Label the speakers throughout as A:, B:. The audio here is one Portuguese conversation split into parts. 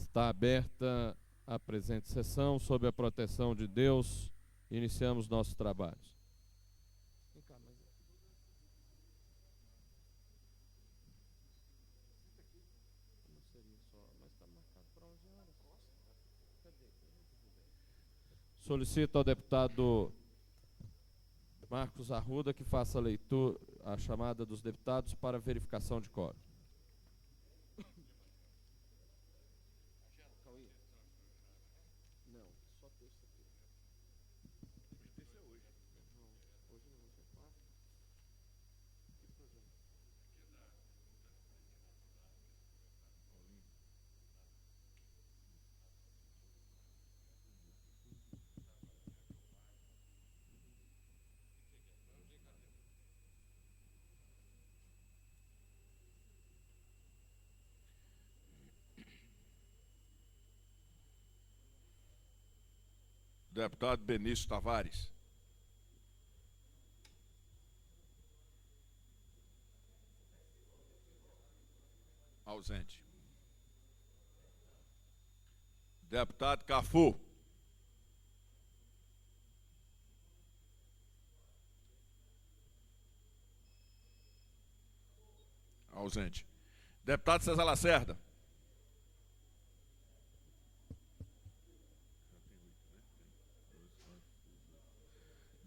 A: Está aberta a presente sessão, sob a proteção de Deus, iniciamos nossos trabalhos. Solicito ao deputado Marcos Arruda que faça a leitura, a chamada dos deputados para verificação de quórum.
B: Deputado Benício Tavares. Ausente. Deputado Cafu. Ausente. Deputado César Lacerda.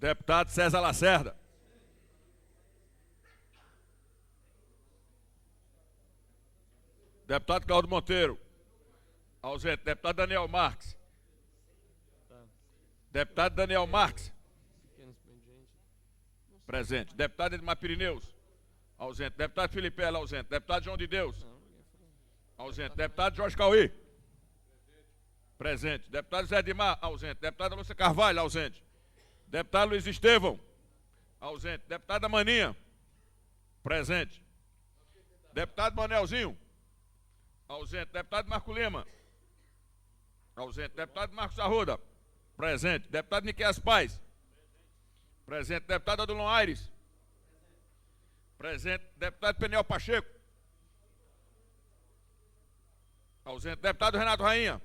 B: Deputado César Lacerda. Deputado Claudio Monteiro. Ausente. Deputado Daniel Marques. Deputado Daniel Marques. Presente. Deputado Edmar Pirineus. Ausente. Deputado Felipe Ela, ausente. Deputado João de Deus. Ausente. Deputado Jorge Cauí. Presente. Deputado Zé Edmar. Ausente. Deputada Lúcia Carvalho. Ausente. Deputado Luiz Estevão. Ausente. Deputada Maninha. Presente. Deputado Manelzinho. Ausente. Deputado Marco Lima. Ausente. Deputado Marcos Arruda. Presente. Deputado Niqueias Paz. Presente. Deputado Adulon Aires. Presente. Deputado Peniel Pacheco. Ausente. Deputado Renato Rainha.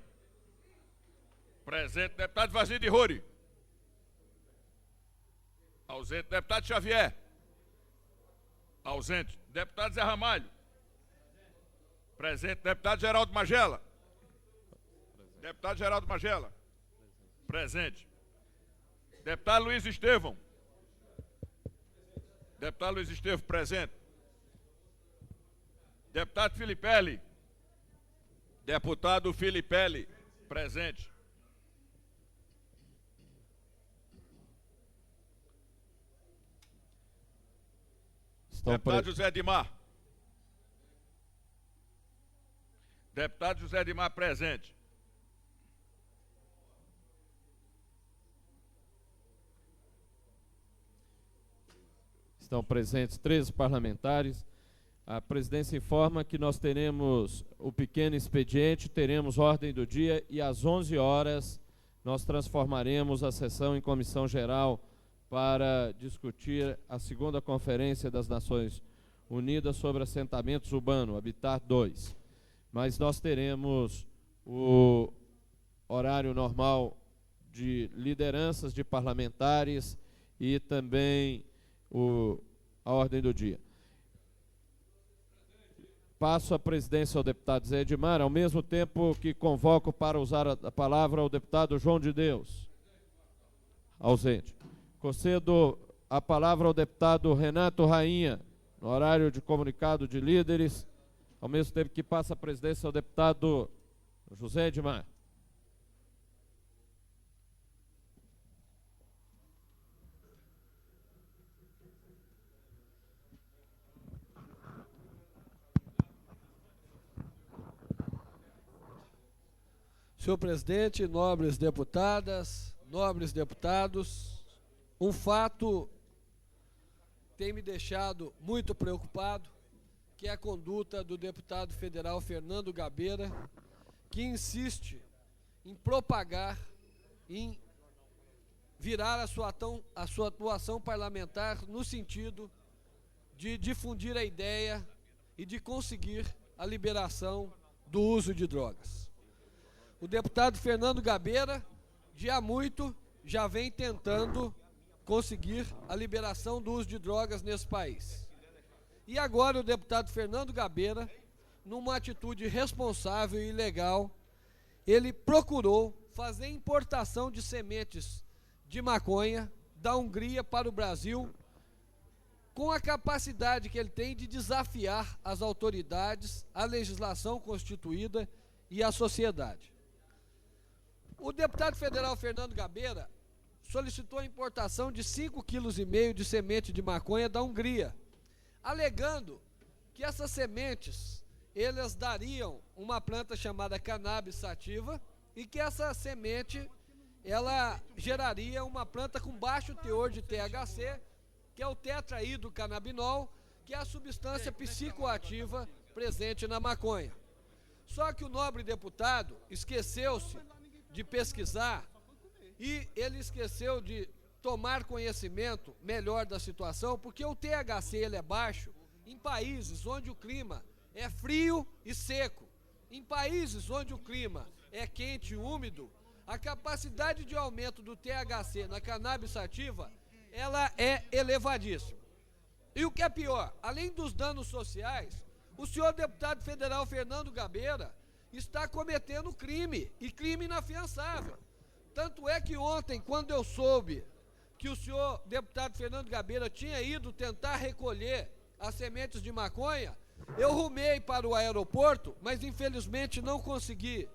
B: Presente. Deputado Vazinho de Rori. Ausente. Deputado Xavier. Ausente. Deputado Zé Ramalho. Presente. Deputado Geraldo Magela. Deputado Geraldo Magela. Presente. Deputado Luiz Estevão. Deputado Luiz Estevão, presente. Deputado Filipelli. Deputado Filipelli, presente. Deputado José Edmar. Deputado José Edmar, presente.
A: Estão presentes 13 parlamentares. A presidência informa que nós teremos o pequeno expediente, teremos ordem do dia e às 11 horas nós transformaremos a sessão em comissão geral para discutir a segunda Conferência das Nações Unidas sobre assentamentos urbanos, Habitat 2. Mas nós teremos o horário normal de lideranças de parlamentares e também a ordem do dia. Passo a presidência ao deputado Zé Edmar, ao mesmo tempo que convoco para usar a palavra ao deputado João de Deus. Ausente. Concedo a palavra ao deputado Renato Rainha, no horário de comunicado de líderes, ao mesmo tempo que passa a presidência ao deputado José Edmar.
C: Senhor presidente, nobres deputadas, nobres deputados, um fato tem me deixado muito preocupado, que é a conduta do deputado federal Fernando Gabeira, que insiste em propagar, em virar a sua atuação parlamentar no sentido de difundir a ideia e de conseguir a liberação do uso de drogas. O deputado Fernando Gabeira, de há muito, já vem tentando conseguir a liberação do uso de drogas nesse país. E agora o deputado Fernando Gabeira, numa atitude responsável e legal, ele procurou fazer importação de sementes de maconha da Hungria para o Brasil, com a capacidade que ele tem de desafiar as autoridades, a legislação constituída e a sociedade. O deputado federal Fernando Gabeira solicitou a importação de 5,5 kg de semente de maconha da Hungria, alegando que essas sementes, elas dariam uma planta chamada cannabis sativa e que essa semente, ela geraria uma planta com baixo teor de THC, que é o tetrahidrocannabinol, que é a substância psicoativa presente na maconha. Só que o nobre deputado esqueceu-se de pesquisar e ele esqueceu de tomar conhecimento melhor da situação, porque o THC ele é baixo em países onde o clima é frio e seco. Em países onde o clima é quente e úmido, a capacidade de aumento do THC na cannabis sativa, ela é elevadíssima. E o que é pior, além dos danos sociais, o senhor deputado federal Fernando Gabeira está cometendo crime, e crime inafiançável. Tanto é que ontem, quando eu soube que o senhor deputado Fernando Gabeira tinha ido tentar recolher as sementes de maconha, eu rumei para o aeroporto, mas infelizmente não consegui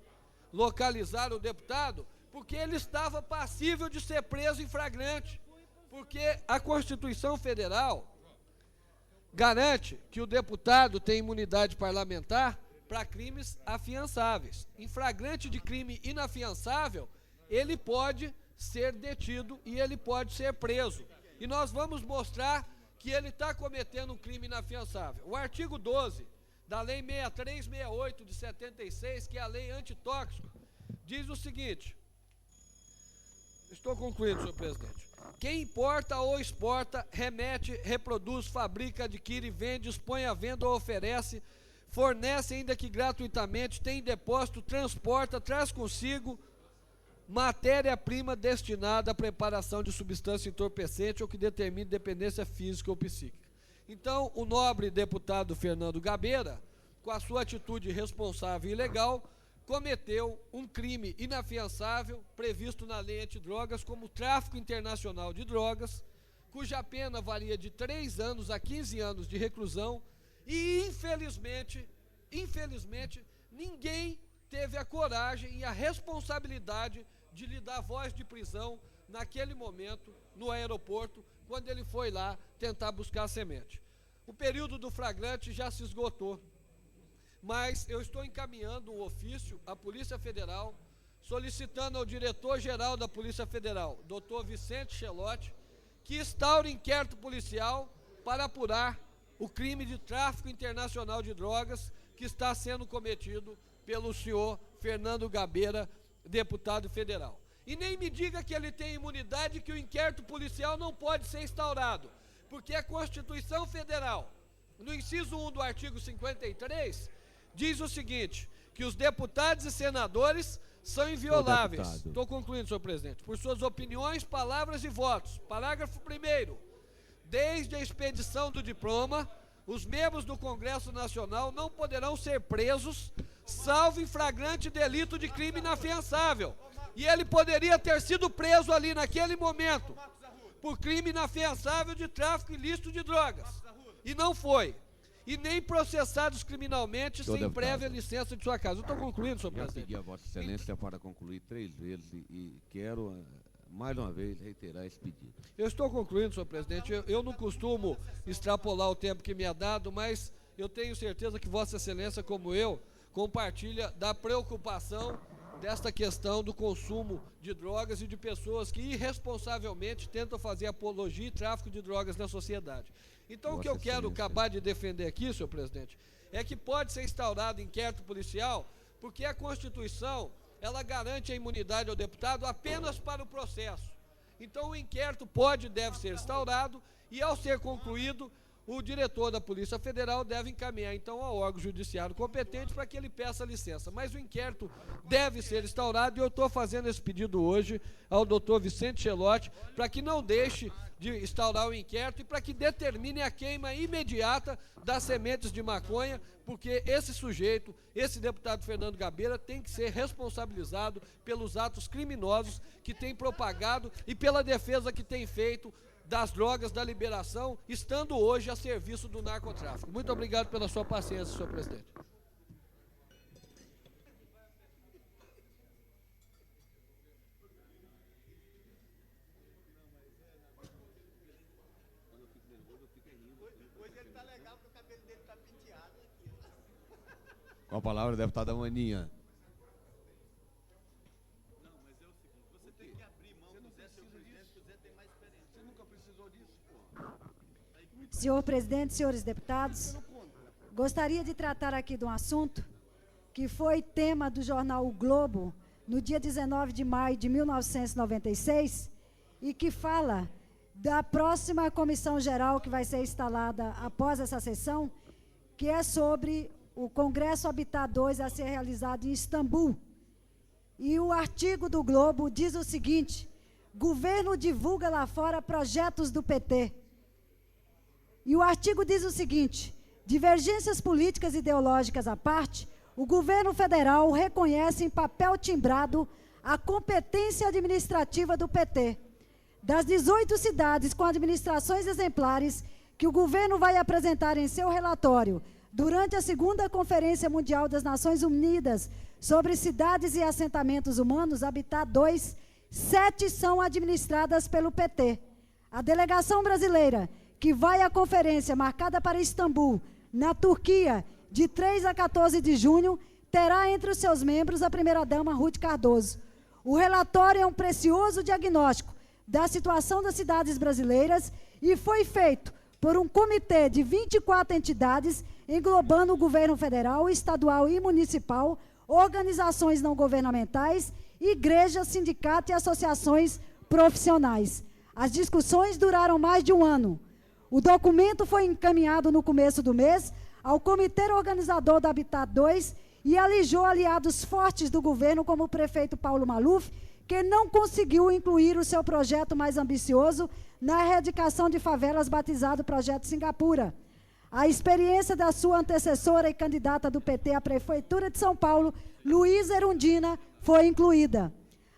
C: localizar o deputado, porque ele estava passível de ser preso em flagrante, porque a Constituição Federal garante que o deputado tem imunidade parlamentar para crimes afiançáveis. Em flagrante de crime inafiançável, ele pode ser detido e ele pode ser preso. E nós vamos mostrar que ele está cometendo um crime inafiançável. O artigo 12 da Lei 6368 de 76, que é a lei antitóxico, diz o seguinte, estou concluindo, senhor presidente: quem importa ou exporta, remete, reproduz, fabrica, adquire, vende, expõe à venda ou oferece, fornece, ainda que gratuitamente, tem em depósito, transporta, traz consigo matéria-prima destinada à preparação de substância entorpecente ou que determine dependência física ou psíquica. Então, o nobre deputado Fernando Gabeira, com a sua atitude responsável e legal, cometeu um crime inafiançável, previsto na lei antidrogas, como tráfico internacional de drogas, cuja pena varia de 3 anos a 15 anos de reclusão, e infelizmente, ninguém teve a coragem e a responsabilidade de lhe dar voz de prisão naquele momento, no aeroporto, quando ele foi lá tentar buscar a semente. O período do flagrante já se esgotou, mas eu estou encaminhando um ofício à Polícia Federal, solicitando ao diretor-geral da Polícia Federal, Dr. Vicente Chelotti, que instaure inquérito policial para apurar o crime de tráfico internacional de drogas que está sendo cometido pelo senhor Fernando Gabeira, deputado federal. E nem me diga que ele tem imunidade, que o inquérito policial não pode ser instaurado, porque a Constituição Federal, no inciso 1 do artigo 53, diz o seguinte, que os deputados e senadores são invioláveis. Estou concluindo, senhor presidente. Por suas opiniões, palavras e votos. Parágrafo 1º. Desde a expedição do diploma, os membros do Congresso Nacional não poderão ser presos, salvo em flagrante delito de crime inafiançável. E ele poderia ter sido preso ali naquele momento, por crime inafiançável de tráfico ilícito de drogas. E não foi. E nem processados criminalmente sem prévia licença de sua casa. Eu estou concluindo, senhor presidente.
D: Já pedi a Vossa Excelência para concluir 3 vezes e quero, mais uma vez, reiterar esse pedido.
C: Eu estou concluindo, senhor presidente. Eu não costumo extrapolar o tempo que me é dado, mas eu tenho certeza que Vossa Excelência, como eu, compartilha da preocupação desta questão do consumo de drogas e de pessoas que irresponsavelmente tentam fazer apologia e tráfico de drogas na sociedade. Então, o que eu quero acabar de defender aqui, senhor presidente, é que pode ser instaurado inquérito policial, porque a Constituição, ela garante a imunidade ao deputado apenas para o processo. Então, o inquérito pode e deve ser instaurado, e ao ser concluído, o diretor da Polícia Federal deve encaminhar, então, ao órgão judiciário competente para que ele peça licença. Mas o inquérito deve ser instaurado e eu estou fazendo esse pedido hoje ao doutor Vicente Chelotti para que não deixe de instaurar o inquérito e para que determine a queima imediata das sementes de maconha, porque esse sujeito, esse deputado Fernando Gabeira, tem que ser responsabilizado pelos atos criminosos que tem propagado e pela defesa que tem feito das drogas, da liberação, estando hoje a serviço do narcotráfico. Muito obrigado pela sua paciência, senhor presidente.
D: Com a palavra, a deputada Maninha.
E: Senhor presidente, senhores deputados, gostaria de tratar aqui de um assunto que foi tema do jornal O Globo no dia 19 de maio de 1996 e que fala da próxima comissão geral que vai ser instalada após essa sessão, que é sobre o Congresso Habitat 2 a ser realizado em Istambul. E o artigo do Globo diz o seguinte: governo divulga lá fora projetos do PT. E o artigo diz o seguinte: divergências políticas e ideológicas à parte, o governo federal reconhece em papel timbrado a competência administrativa do PT. Das 18 cidades com administrações exemplares que o governo vai apresentar em seu relatório durante a segunda Conferência Mundial das Nações Unidas sobre Cidades e Assentamentos Humanos, Habitat 2, 7 são administradas pelo PT. A delegação brasileira, que vai à conferência marcada para Istambul, na Turquia, de 3 a 14 de junho, terá entre os seus membros a primeira-dama Ruth Cardoso. O relatório é um precioso diagnóstico da situação das cidades brasileiras e foi feito por um comitê de 24 entidades, englobando o governo federal, estadual e municipal, organizações não governamentais, igrejas, sindicatos e associações profissionais. As discussões duraram mais de um ano. O documento foi encaminhado no começo do mês ao comitê organizador do Habitat 2 e alijou aliados fortes do governo, como o prefeito Paulo Maluf, que não conseguiu incluir o seu projeto mais ambicioso na erradicação de favelas, batizado Projeto Singapura. A experiência da sua antecessora e candidata do PT à Prefeitura de São Paulo, Luísa Erundina, foi incluída.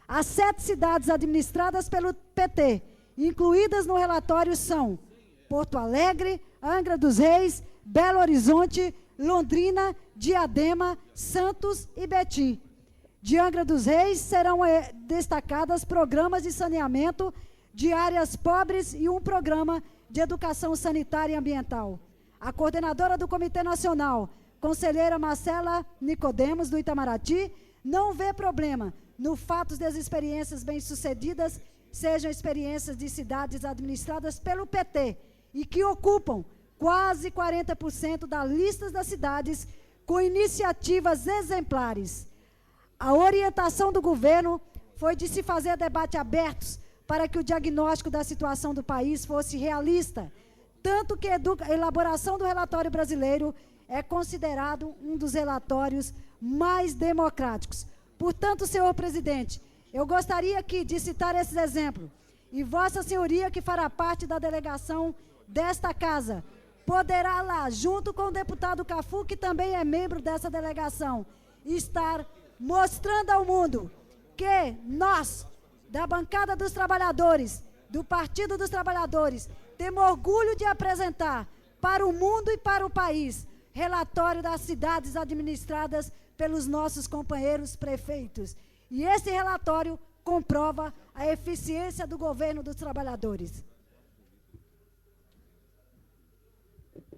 E: As 7 cidades administradas pelo PT, incluídas no relatório, são Porto Alegre, Angra dos Reis, Belo Horizonte, Londrina, Diadema, Santos e Betim. De Angra dos Reis serão destacadas programas de saneamento de áreas pobres e um programa de educação sanitária e ambiental. A coordenadora do Comitê Nacional, conselheira Marcela Nicodemos, do Itamaraty, não vê problema no fato das experiências bem-sucedidas sejam experiências de cidades administradas pelo PT e que ocupam quase 40% das listas das cidades com iniciativas exemplares. A orientação do governo foi de se fazer debate abertos para que o diagnóstico da situação do país fosse realista, tanto que a elaboração do relatório brasileiro é considerado um dos relatórios mais democráticos. Portanto, senhor presidente, eu gostaria aqui de citar esses exemplos, e Vossa Senhoria, que fará parte da delegação desta casa, poderá lá, junto com o deputado Cafu, que também é membro dessa delegação, estar mostrando ao mundo que nós, da bancada dos trabalhadores, do Partido dos Trabalhadores, temos orgulho de apresentar para o mundo e para o país relatório das cidades administradas pelos nossos companheiros prefeitos. E esse relatório comprova a eficiência do governo dos trabalhadores.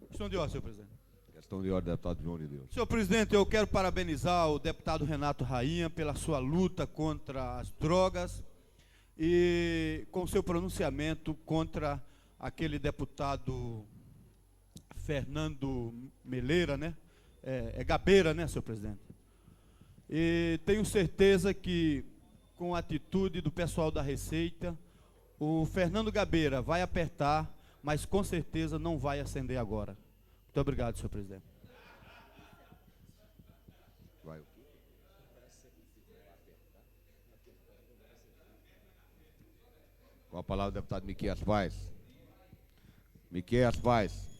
F: Questão de ordem, senhor presidente.
D: Questão de ordem, deputado João de Deus.
F: Senhor presidente, eu quero parabenizar o deputado Renato Rainha pela sua luta contra as drogas e com seu pronunciamento contra aquele deputado Fernando Meleira, né? Gabeira, né, senhor presidente? E tenho certeza que, com a atitude do pessoal da Receita, o Fernando Gabeira vai apertar mas com certeza não vai acender agora. Muito obrigado, senhor presidente.
D: Vai. Com a palavra o deputado Miqueias Paz. Miqueias Paz.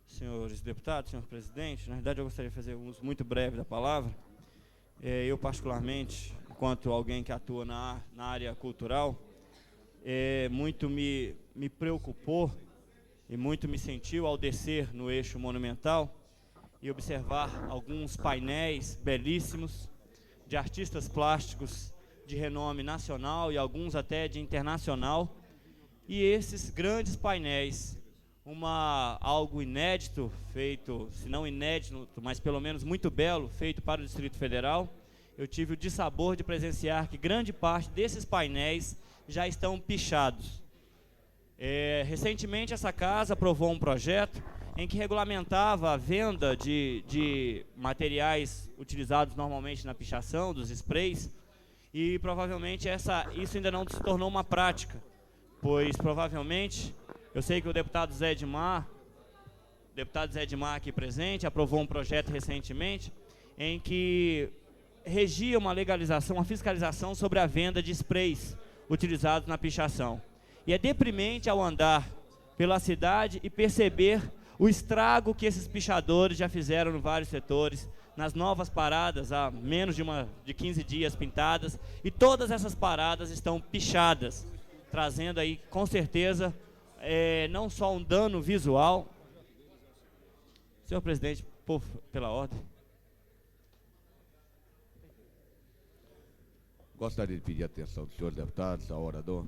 G: Senhores deputados, senhor presidente, na verdade eu gostaria de fazer um uso muito breve da palavra. Eu particularmente, enquanto alguém que atua na área cultural, muito me preocupou e muito me sentiu ao descer no eixo monumental e observar alguns painéis belíssimos de artistas plásticos de renome nacional e alguns até de internacional. E esses grandes painéis, algo inédito feito, se não inédito, mas pelo menos muito belo, feito para o Distrito Federal. Eu tive o dissabor de presenciar que grande parte desses painéis já estão pichados. Recentemente essa casa aprovou um projeto em que regulamentava a venda de materiais utilizados normalmente na pichação, dos sprays, e provavelmente isso ainda não se tornou uma prática, pois provavelmente, eu sei que o deputado Zé Edmar aqui presente, aprovou um projeto recentemente em que regia uma legalização, uma fiscalização sobre a venda de sprays utilizados na pichação. E é deprimente ao andar pela cidade e perceber o estrago que esses pichadores já fizeram em vários setores, nas novas paradas, há menos de 15 dias pintadas, e todas essas paradas estão pichadas, trazendo aí, com certeza, não só um dano visual. Senhor presidente, pela ordem.
D: Gostaria de pedir a atenção dos senhores deputados, ao orador.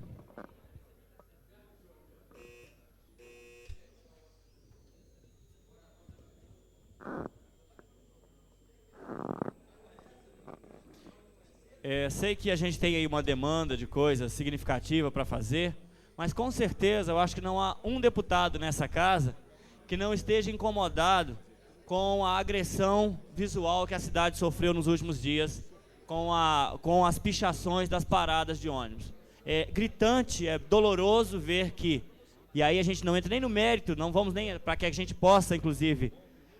G: Sei que a gente tem aí uma demanda de coisa significativa para fazer, mas com certeza eu acho que não há um deputado nessa casa que não esteja incomodado com a agressão visual que a cidade sofreu nos últimos dias com as pichações das paradas de ônibus. É gritante, é doloroso ver que, e aí a gente não entra nem no mérito, não vamos nem, para que a gente possa, inclusive,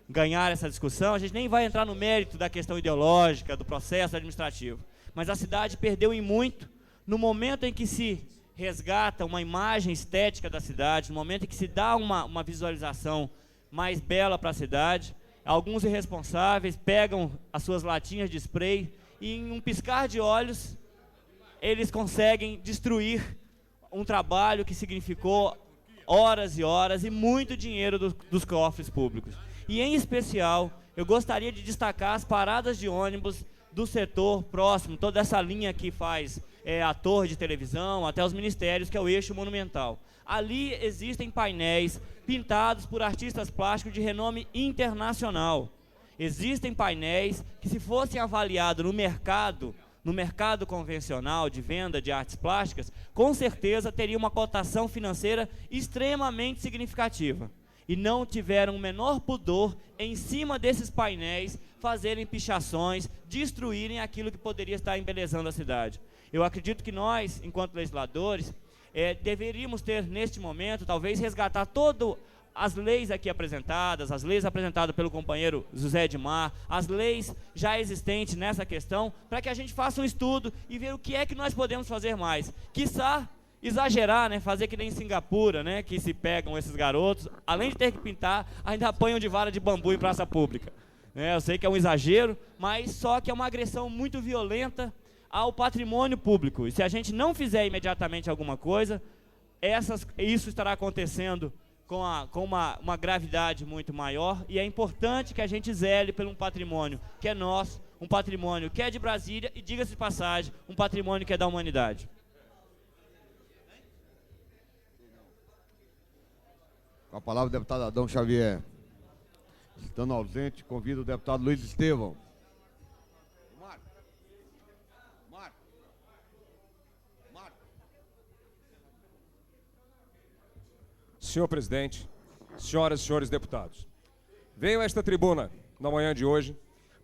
G: ganhar essa discussão, a gente nem vai entrar no mérito da questão ideológica, do processo administrativo. Mas a cidade perdeu em muito no momento em que se resgata uma imagem estética da cidade, no momento em que se dá uma visualização mais bela para a cidade. Alguns irresponsáveis pegam as suas latinhas de spray e em um piscar de olhos eles conseguem destruir um trabalho que significou horas e horas e muito dinheiro dos cofres públicos. E em especial, eu gostaria de destacar as paradas de ônibus do setor próximo, toda essa linha que faz a torre de televisão, até os ministérios, que é o eixo monumental. Ali existem painéis pintados por artistas plásticos de renome internacional. Existem painéis que, se fossem avaliados no mercado convencional de venda de artes plásticas, com certeza teria uma cotação financeira extremamente significativa. E não tiveram o menor pudor em cima desses painéis fazerem pichações, destruírem aquilo que poderia estar embelezando a cidade. Eu acredito que nós, enquanto legisladores, deveríamos ter, neste momento, talvez resgatar todas as leis aqui apresentadas, as leis apresentadas pelo companheiro José Edmar, as leis já existentes nessa questão, para que a gente faça um estudo e ver o que é que nós podemos fazer mais. Quiçá exagerar, né, fazer que nem em Singapura, né, que se pegam esses garotos, além de ter que pintar, ainda apanham de vara de bambu em praça pública. Eu sei que é um exagero, mas só que é uma agressão muito violenta ao patrimônio público. E se a gente não fizer imediatamente alguma coisa, isso estará acontecendo com uma gravidade muito maior, e é importante que a gente zele por um patrimônio que é nosso, um patrimônio que é de Brasília e, diga-se de passagem, um patrimônio que é da humanidade.
D: Com a palavra o deputado Adão Xavier. Estando ausente, convido o deputado Luiz Estevão.
H: senhor presidente, senhoras e senhores deputados. Venho a esta tribuna, na manhã de hoje,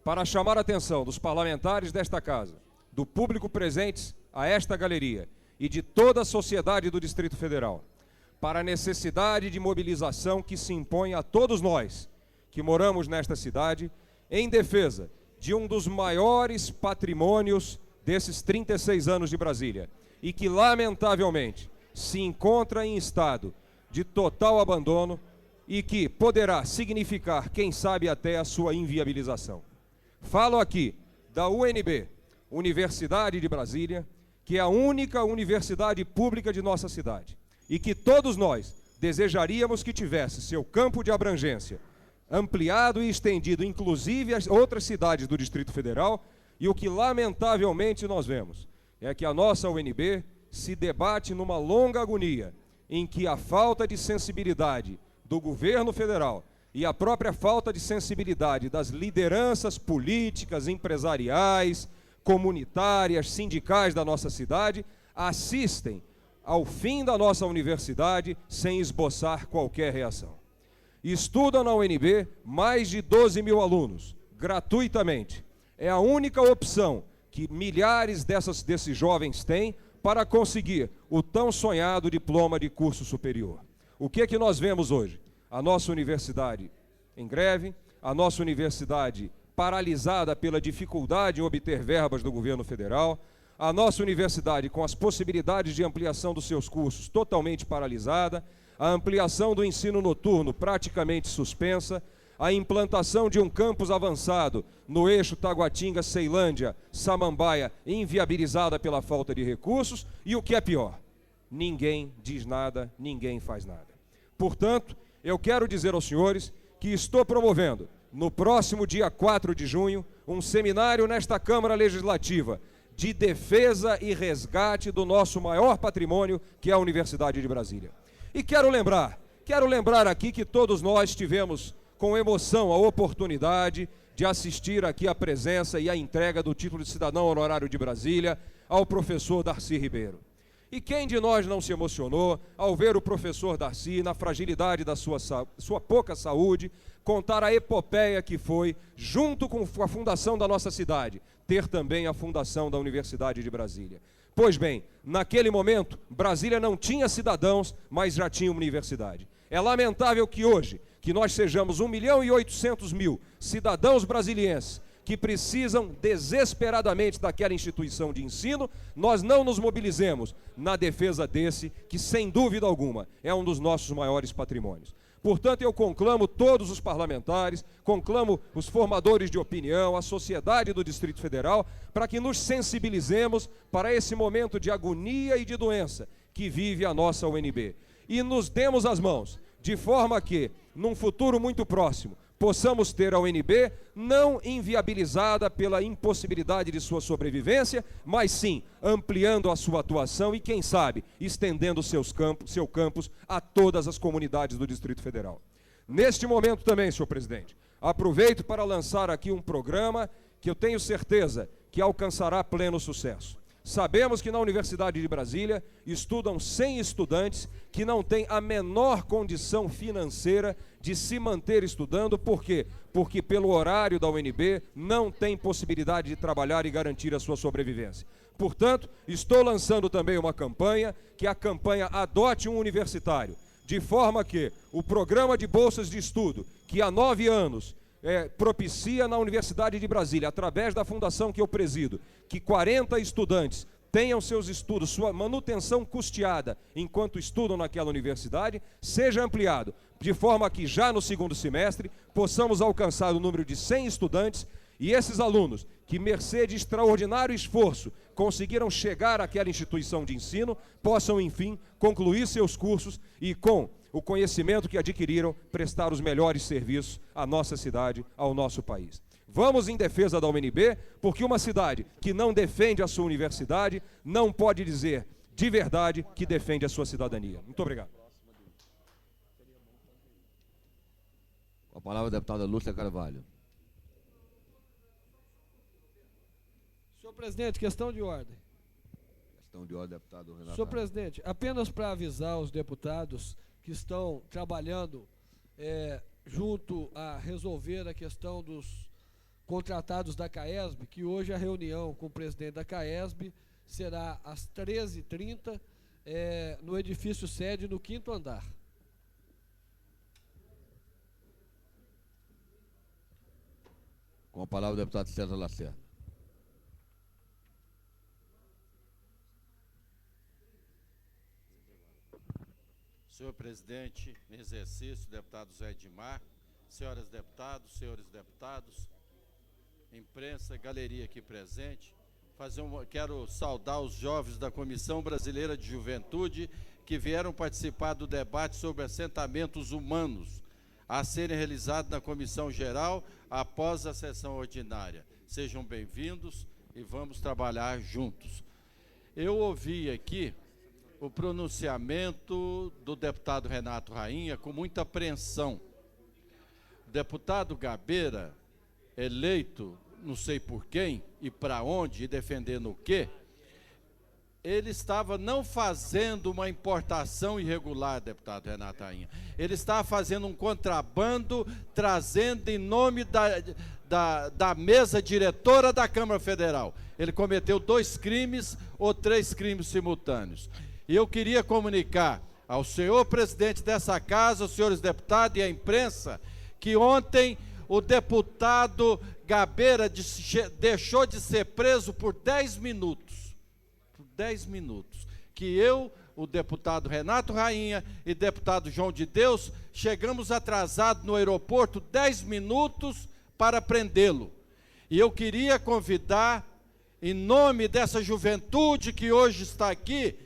H: para chamar a atenção dos parlamentares desta casa, do público presentes a esta galeria e de toda a sociedade do Distrito Federal, para a necessidade de mobilização que se impõe a todos nós que moramos nesta cidade, em defesa de um dos maiores patrimônios desses 36 anos de Brasília e que, lamentavelmente, se encontra em estado de total abandono e que poderá significar, quem sabe, até a sua inviabilização. Falo aqui da UNB, Universidade de Brasília, que é a única universidade pública de nossa cidade e que todos nós desejaríamos que tivesse seu campo de abrangência ampliado e estendido, inclusive às outras cidades do Distrito Federal, e o que lamentavelmente nós vemos é que a nossa UNB se debate numa longa agonia em que a falta de sensibilidade do governo federal e a própria falta de sensibilidade das lideranças políticas, empresariais, comunitárias, sindicais da nossa cidade assistem ao fim da nossa universidade sem esboçar qualquer reação. Estudam na UNB mais de 12 mil alunos, gratuitamente. É a única opção que milhares desses jovens têm para conseguir o tão sonhado diploma de curso superior. O que é que nós vemos hoje? A nossa universidade em greve, a nossa universidade paralisada pela dificuldade em obter verbas do governo federal, a nossa universidade com as possibilidades de ampliação dos seus cursos totalmente paralisada, a ampliação do ensino noturno praticamente suspensa, a implantação de um campus avançado no eixo Taguatinga-Ceilândia, Samambaia, inviabilizada pela falta de recursos, e o que é pior, ninguém diz nada, ninguém faz nada. Portanto, eu quero dizer aos senhores que estou promovendo, no próximo dia 4 de junho, um seminário nesta Câmara Legislativa de defesa e resgate do nosso maior patrimônio, que é a Universidade de Brasília. E quero lembrar aqui que todos nós tivemos com emoção a oportunidade de assistir aqui à presença e à entrega do título de cidadão honorário de Brasília ao professor Darcy Ribeiro. E quem de nós não se emocionou ao ver o professor Darcy, na fragilidade da sua pouca saúde, contar a epopeia que foi, junto com a fundação da nossa cidade, ter também a fundação da Universidade de Brasília. Pois bem, naquele momento, Brasília não tinha cidadãos, mas já tinha uma universidade. É lamentável que hoje, que nós sejamos 1.800.000 cidadãos brasilienses que precisam desesperadamente daquela instituição de ensino, nós não nos mobilizemos na defesa desse, que sem dúvida alguma é um dos nossos maiores patrimônios. Portanto, eu conclamo todos os parlamentares, conclamo os formadores de opinião, a sociedade do Distrito Federal, para que nos sensibilizemos para esse momento de agonia e de doença que vive a nossa UNB. E nos demos as mãos, de forma que, num futuro muito próximo, possamos ter a UNB não inviabilizada pela impossibilidade de sua sobrevivência, mas sim ampliando a sua atuação e, quem sabe, estendendo seu campus a todas as comunidades do Distrito Federal. Neste momento também, senhor presidente, aproveito para lançar aqui um programa que eu tenho certeza que alcançará pleno sucesso. Sabemos que na Universidade de Brasília estudam 100 estudantes que não têm a menor condição financeira de se manter estudando. Por quê? Porque pelo horário da UNB não tem possibilidade de trabalhar e garantir a sua sobrevivência. Portanto, estou lançando também uma campanha, que é a campanha Adote um Universitário, de forma que o programa de bolsas de estudo, que há 9 anos propicia na Universidade de Brasília, através da fundação que eu presido, que 40 estudantes tenham seus estudos, sua manutenção custeada enquanto estudam naquela universidade, seja ampliado, de forma que já no segundo semestre possamos alcançar o número de 100 estudantes e esses alunos que, mercê de extraordinário esforço, conseguiram chegar àquela instituição de ensino, possam, enfim, concluir seus cursos e, com o conhecimento que adquiriram, prestar os melhores serviços à nossa cidade, ao nosso país. Vamos em defesa da UNB, porque uma cidade que não defende a sua universidade não pode dizer de verdade que defende a sua cidadania. Muito obrigado.
D: Com a palavra a deputada Lúcia Carvalho.
C: Senhor presidente, questão de ordem.
D: Questão de ordem, deputado Renato.
C: Senhor presidente, apenas para avisar os deputados que estão trabalhando junto a resolver a questão dos contratados da CAESB, que hoje a reunião com o presidente da CAESB será às 13h30, no edifício sede, no 5º andar.
D: Com a palavra o deputado César Lacerda.
I: Senhor presidente, em exercício, deputado Zé Edmar, senhoras deputados, senhores deputados, imprensa, galeria aqui presente, quero saudar os jovens da Comissão Brasileira de Juventude que vieram participar do debate sobre assentamentos humanos a serem realizados na Comissão Geral após a sessão ordinária. Sejam bem-vindos e vamos trabalhar juntos. Eu ouvi aqui o pronunciamento do deputado Renato Rainha com muita apreensão. O deputado Gabeira, eleito, não sei por quem e para onde, e defendendo o quê, ele estava não fazendo uma importação irregular, deputado Renato Rainha. Ele estava fazendo um contrabando, trazendo em nome da mesa diretora da Câmara Federal. Ele cometeu 2 crimes ou 3 crimes simultâneos. E eu queria comunicar ao senhor presidente dessa casa, aos senhores deputados e à imprensa, que ontem o deputado Gabeira deixou de ser preso por 10 minutos. Por 10 minutos. Que eu, o deputado Renato Rainha e o deputado João de Deus, chegamos atrasados no aeroporto 10 minutos para prendê-lo. E eu queria convidar, em nome dessa juventude que hoje está aqui,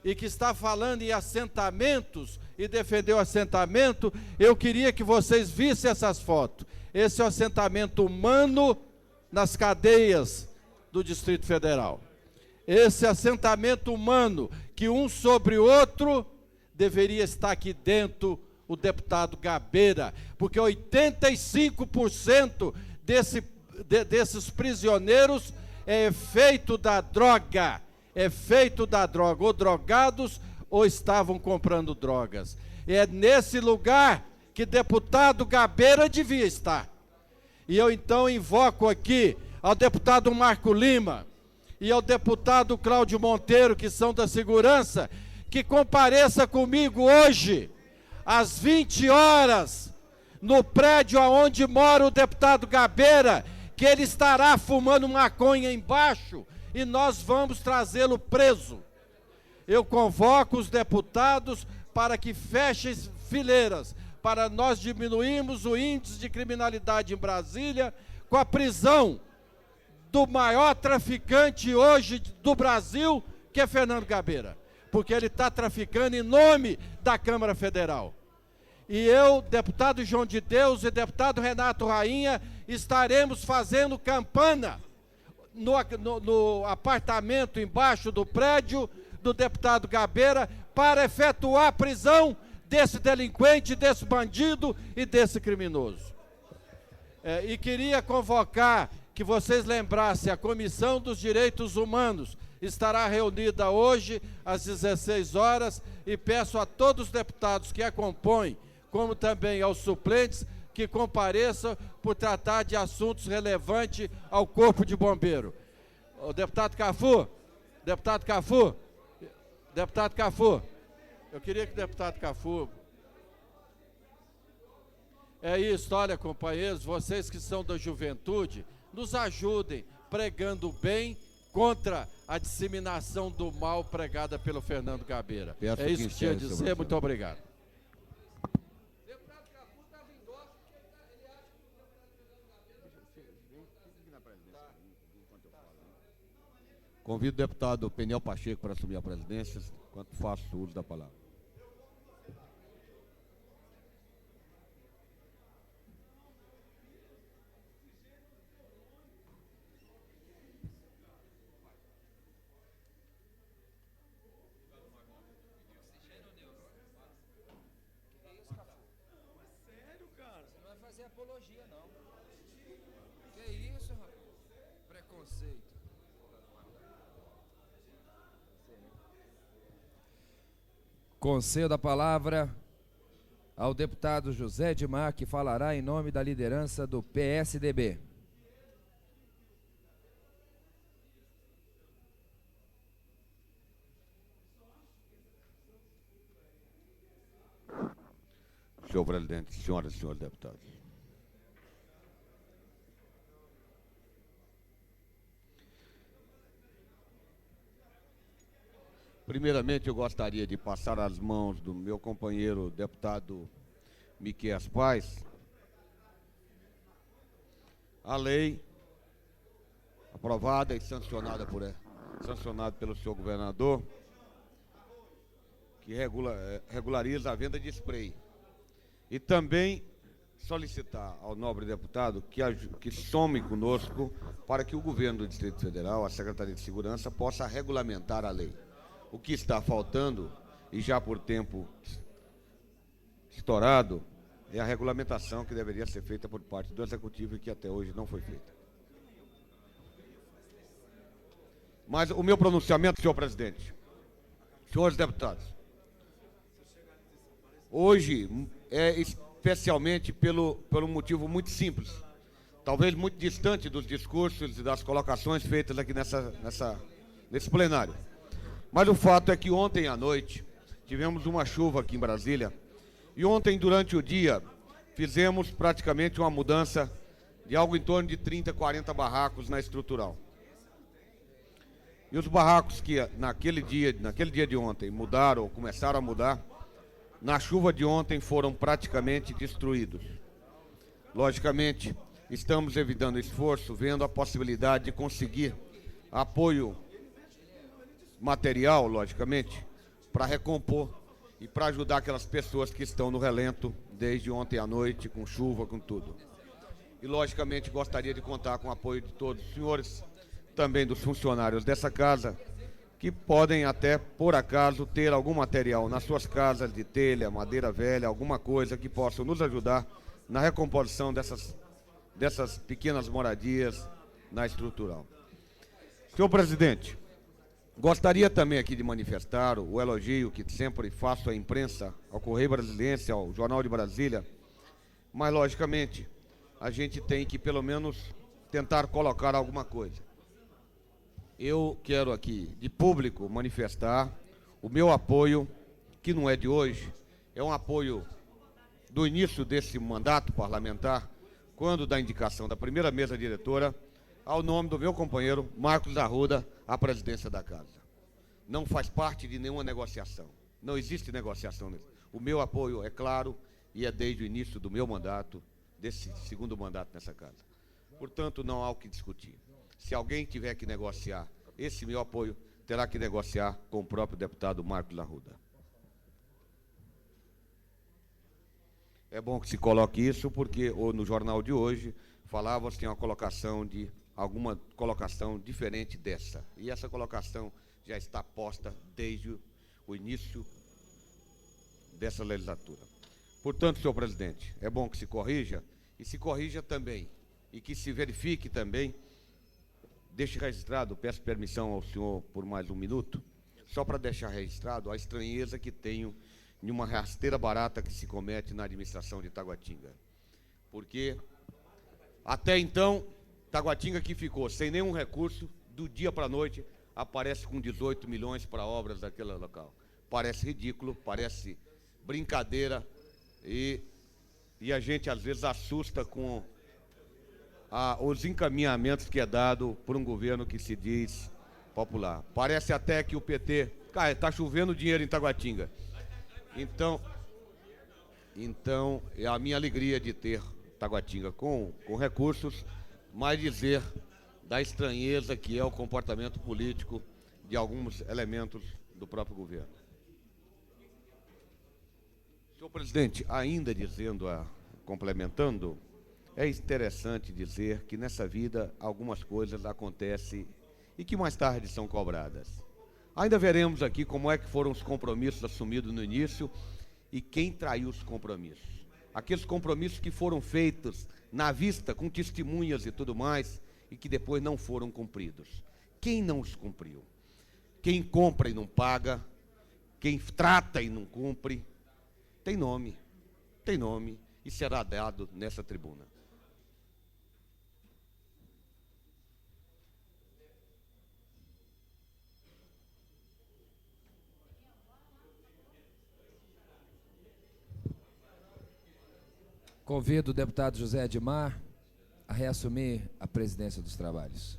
I: e que está falando em assentamentos, e defendeu assentamento, eu queria que vocês vissem essas fotos. Esse é o assentamento humano nas cadeias do Distrito Federal. Esse assentamento humano, que um sobre o outro, deveria estar aqui dentro o deputado Gabeira, porque 85% desses prisioneiros é efeito da droga. Ou drogados, ou estavam comprando drogas. É nesse lugar que deputado Gabeira devia estar. E eu então invoco aqui ao deputado Marco Lima e ao deputado Cláudio Monteiro, que são da segurança, que compareça comigo hoje, às 20 horas, no prédio onde mora o deputado Gabeira, que ele estará fumando maconha embaixo, e nós vamos trazê-lo preso. Eu convoco os deputados para que fechem fileiras, para nós diminuirmos o índice de criminalidade em Brasília, com a prisão do maior traficante hoje do Brasil, que é Fernando Gabeira, porque ele está traficando em nome da Câmara Federal. E eu, deputado João de Deus e deputado Renato Rainha, estaremos fazendo campana no apartamento embaixo do prédio do deputado Gabeira para efetuar a prisão desse delinquente, desse bandido e desse criminoso. E queria convocar que vocês lembrassem, a Comissão dos Direitos Humanos estará reunida hoje às 16 horas e peço a todos os deputados que a compõem, como também aos suplentes, que compareçam por tratar de assuntos relevantes ao Corpo de Bombeiro. O deputado Cafu, eu queria que o deputado Cafu... É isso, olha, companheiros, vocês que são da juventude, nos ajudem pregando bem contra a disseminação do mal pregada pelo Fernando Gabeira. É isso que tinha a dizer, muito obrigado.
D: Convido o deputado Peniel Pacheco para assumir a presidência, enquanto faço uso da palavra.
C: Sério, cara? Você não vai fazer apologia, não. Que isso, rapaz? Preconceito.
J: Concedo a palavra ao deputado José Edmar, que falará em nome da liderança do PSDB.
D: Senhor presidente, senhoras e senhores deputados. Primeiramente, eu gostaria de passar às mãos do meu companheiro deputado Miqueias Paz a lei aprovada e sancionada pelo senhor governador, que regulariza a venda de spray. E também solicitar ao nobre deputado que some conosco para que o governo do Distrito Federal, a Secretaria de Segurança, possa regulamentar a lei. O que está faltando, e já por tempo estourado, é a regulamentação que deveria ser feita por parte do Executivo e que até hoje não foi feita. Mas o meu pronunciamento, senhor presidente, senhores deputados, hoje é especialmente pelo motivo muito simples, talvez muito distante dos discursos e das colocações feitas aqui nesse plenário. Mas o fato é que ontem à noite tivemos uma chuva aqui em Brasília e ontem, durante o dia, fizemos praticamente uma mudança de algo em torno de 30, 40 barracos na estrutural. E os barracos que naquele dia de ontem mudaram ou começaram a mudar, na chuva de ontem foram praticamente destruídos. Logicamente, estamos evitando esforço, vendo a possibilidade de conseguir apoio material, logicamente, para recompor e para ajudar aquelas pessoas que estão no relento desde ontem à noite, com chuva, com tudo. E, logicamente, gostaria de contar com o apoio de todos os senhores, também dos funcionários dessa casa, que podem até, por acaso, ter algum material nas suas casas de telha, madeira velha, alguma coisa que possa nos ajudar na recomposição dessas pequenas moradias na estrutural. Senhor presidente, gostaria também aqui de manifestar o elogio que sempre faço à imprensa, ao Correio Brasiliense, ao Jornal de Brasília, mas, logicamente, a gente tem que, pelo menos, tentar colocar alguma coisa. Eu quero aqui, de público, manifestar o meu apoio, que não é de hoje, é um apoio do início desse mandato parlamentar, quando da indicação da primeira mesa diretora, ao nome do meu companheiro Marcos Arruda, à presidência da casa. Não faz parte de nenhuma negociação. Não existe negociação nisso. O meu apoio é claro e é desde o início do meu mandato, desse segundo mandato nessa casa. Portanto, não há o que discutir. Se alguém tiver que negociar esse meu apoio, terá que negociar com o próprio deputado Marcos Arruda. É bom que se coloque isso, porque no jornal de hoje falava-se em alguma colocação diferente dessa. E essa colocação já está posta desde o início dessa legislatura. Portanto, senhor presidente, é bom que se corrija, e se corrija também, e que se verifique também. Deixe registrado, peço permissão ao senhor por mais um minuto, só para deixar registrado a estranheza que tenho em uma rasteira barata que se comete na administração de Taguatinga. Porque, até então, Taguatinga que ficou sem nenhum recurso, do dia para a noite, aparece com 18 milhões para obras daquele local. Parece ridículo, parece brincadeira, e a gente às vezes assusta com os encaminhamentos que é dado por um governo que se diz popular. Parece até que o PT... Cara, está chovendo dinheiro em Taguatinga. Então, é a minha alegria de ter Taguatinga com recursos, mas dizer da estranheza que é o comportamento político de alguns elementos do próprio governo. Senhor presidente, ainda complementando, é interessante dizer que nessa vida algumas coisas acontecem e que mais tarde são cobradas. Ainda veremos aqui como é que foram os compromissos assumidos no início e quem traiu os compromissos. Aqueles compromissos que foram feitos na vista, com testemunhas e tudo mais, e que depois não foram cumpridos. Quem não os cumpriu? Quem compra e não paga, quem trata e não cumpre, tem nome. tem nome e será dado nessa tribuna.
J: Convido o deputado José Edmar a reassumir a presidência dos trabalhos.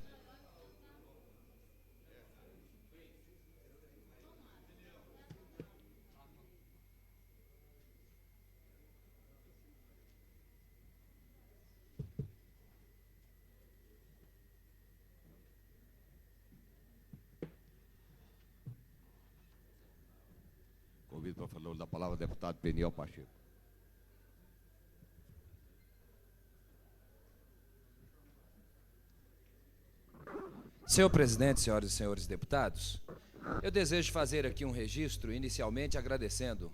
D: Convido para falar da palavra o deputado Peniel Pacheco.
J: Senhor presidente, senhoras e senhores deputados, eu desejo fazer aqui um registro, inicialmente agradecendo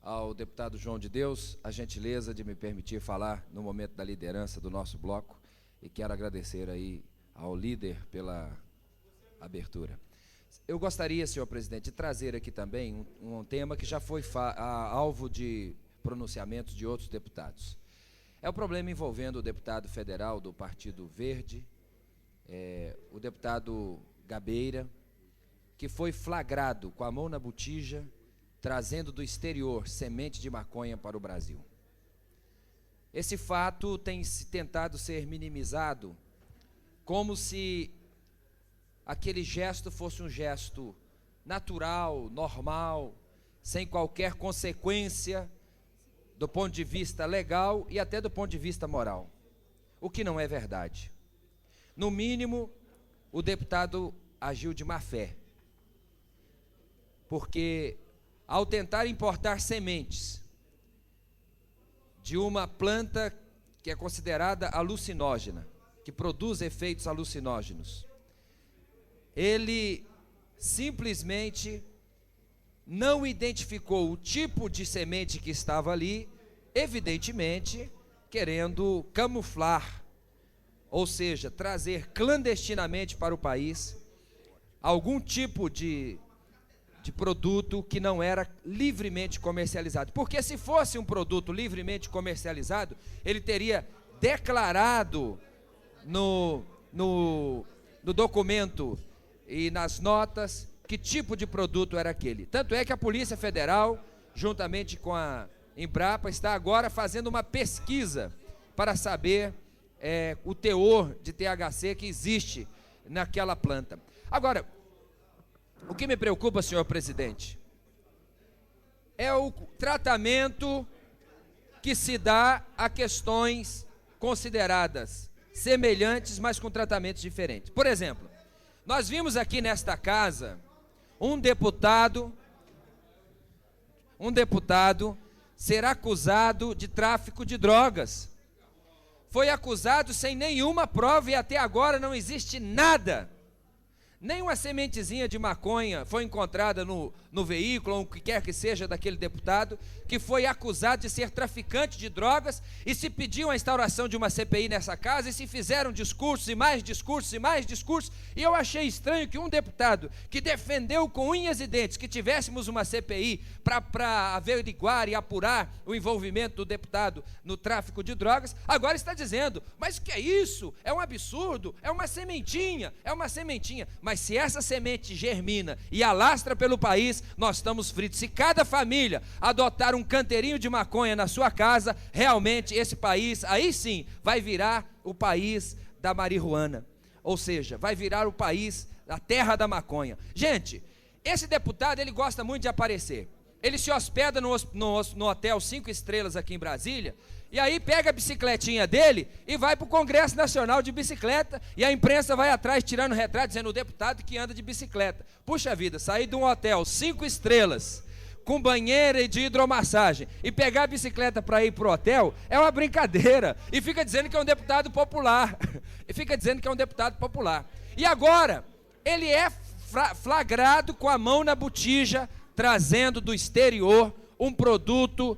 J: ao deputado João de Deus a gentileza de me permitir falar no momento da liderança do nosso bloco, e quero agradecer aí ao líder pela abertura. Eu gostaria, senhor presidente, de trazer aqui também um tema que já foi alvo de pronunciamentos de outros deputados. É o problema envolvendo o deputado federal do Partido Verde, o deputado Gabeira, que foi flagrado com a mão na botija, trazendo do exterior semente de maconha para o Brasil. Esse fato tem tentado ser minimizado, como se aquele gesto fosse um gesto natural, normal, sem qualquer consequência do ponto de vista legal e até do ponto de vista moral, o que não é verdade. No mínimo, o deputado agiu de má fé, porque ao tentar importar sementes de uma planta que é considerada alucinógena, que produz efeitos alucinógenos, ele simplesmente não identificou o tipo de semente que estava ali, evidentemente querendo camuflar, ou seja, trazer clandestinamente para o país algum tipo de produto que não era livremente comercializado. Porque se fosse um produto livremente comercializado, ele teria declarado no documento e nas notas que tipo de produto era aquele. Tanto é que a Polícia Federal, juntamente com a Embrapa, está agora fazendo uma pesquisa para saber o teor de THC que existe naquela planta. Agora, o que me preocupa, senhor presidente, é o tratamento que se dá a questões consideradas semelhantes, mas com tratamentos diferentes. Por exemplo, nós vimos aqui nesta casa um deputado ser acusado de tráfico de drogas. Foi acusado sem nenhuma prova e até agora não existe nada. Nem uma sementezinha de maconha foi encontrada no veículo, ou o que quer que seja daquele deputado, que foi acusado de ser traficante de drogas, e se pediu a instauração de uma CPI nessa casa, e se fizeram discursos, e mais discursos, e mais discursos, e eu achei estranho que um deputado que defendeu com unhas e dentes que tivéssemos uma CPI para averiguar e apurar o envolvimento do deputado no tráfico de drogas, agora está dizendo, mas o que é isso? É um absurdo, é uma sementinha, mas se essa semente germina e alastra pelo país, nós estamos fritos. Se cada família adotar um canteirinho de maconha na sua casa, realmente esse país, aí sim, vai virar o país da marihuana. Ou seja, vai virar o país da terra da maconha. Gente, esse deputado, ele gosta muito de aparecer. Ele se hospeda no hotel 5 estrelas aqui em Brasília, e aí pega a bicicletinha dele e vai para o Congresso Nacional de Bicicleta, e a imprensa vai atrás tirando retrato, dizendo o deputado que anda de bicicleta. Puxa vida, sair de um hotel 5 estrelas, com banheira e de hidromassagem, e pegar a bicicleta para ir para o hotel, é uma brincadeira, e fica dizendo que é um deputado popular, E agora, ele é flagrado com a mão na botija, trazendo do exterior um produto,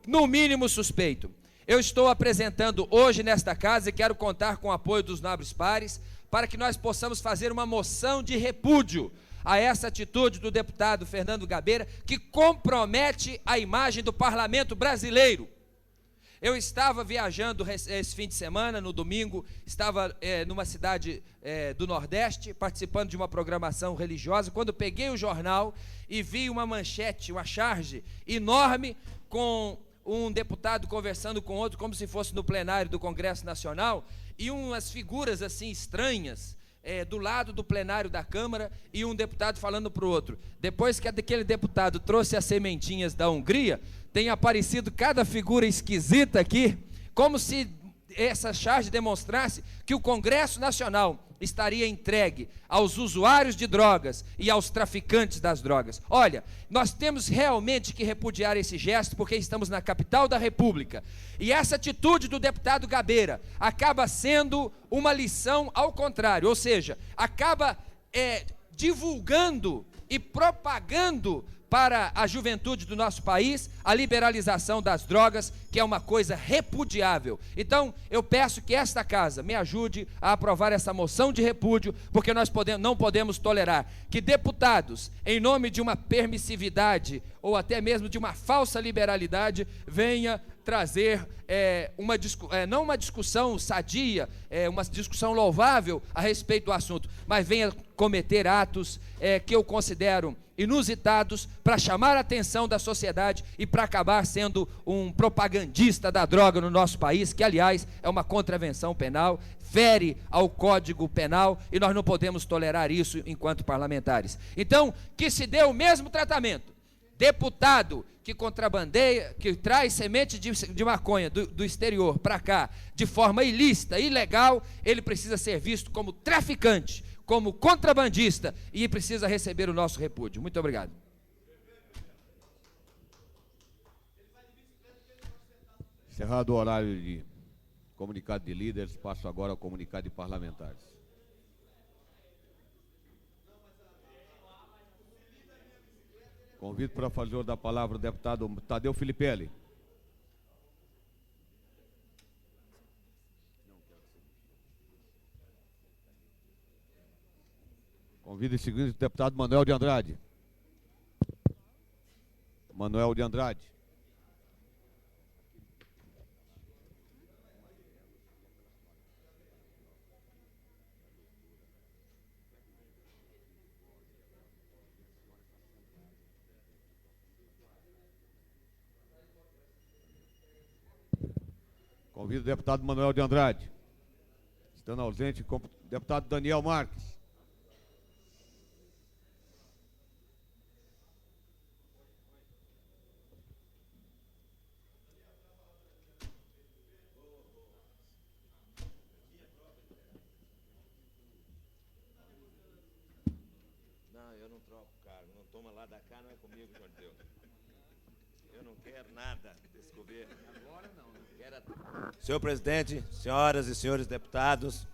J: no mínimo, suspeito. Eu estou apresentando hoje nesta casa, e quero contar com o apoio dos nobres pares, para que nós possamos fazer uma moção de repúdio a essa atitude do deputado Fernando Gabeira, que compromete a imagem do parlamento brasileiro. Eu estava viajando esse fim de semana, no domingo, estava numa cidade do Nordeste, participando de uma programação religiosa, quando peguei o jornal e vi uma manchete, uma charge enorme, com um deputado conversando com outro, como se fosse no plenário do Congresso Nacional, e umas figuras assim estranhas, do lado do plenário da Câmara, e um deputado falando para o outro. Depois que aquele deputado trouxe as sementinhas da Hungria, tem aparecido cada figura esquisita aqui, como se essa charge demonstrasse que o Congresso Nacional estaria entregue aos usuários de drogas e aos traficantes das drogas. Olha, nós temos realmente que repudiar esse gesto, porque estamos na capital da República, e essa atitude do deputado Gabeira acaba sendo uma lição ao contrário, ou seja, acaba divulgando e propagando para a juventude do nosso país a liberalização das drogas, que é uma coisa repudiável. Então, eu peço que esta casa me ajude a aprovar essa moção de repúdio, porque nós não podemos tolerar que deputados, em nome de uma permissividade ou até mesmo de uma falsa liberalidade, venha trazer não uma discussão sadia, uma discussão louvável a respeito do assunto, mas venha cometer atos que eu considero inusitados para chamar a atenção da sociedade e para acabar sendo um propagandista da droga no nosso país, que aliás é uma contravenção penal, fere ao Código Penal, e nós não podemos tolerar isso enquanto parlamentares. Então, que se dê o mesmo tratamento. Deputado que contrabandeia, que traz semente de maconha do exterior para cá de forma ilícita, ilegal, ele precisa ser visto como traficante, como contrabandista, e precisa receber o nosso repúdio. Muito obrigado.
D: Encerrado o horário de comunicado de líderes, passo agora ao comunicado de parlamentares. Convido para fazer da palavra o deputado Tadeu Filipelli. Convido em seguida o deputado Manuel de Andrade. Manuel de Andrade. Convido o deputado Manuel de Andrade. Estando ausente, o deputado Daniel Marques.
K: Não, eu não troco cargo. Não toma lá da cá, não é comigo, João de Deus. Eu não quero nada desse governo. Agora não. Senhor presidente, senhoras e senhores deputados,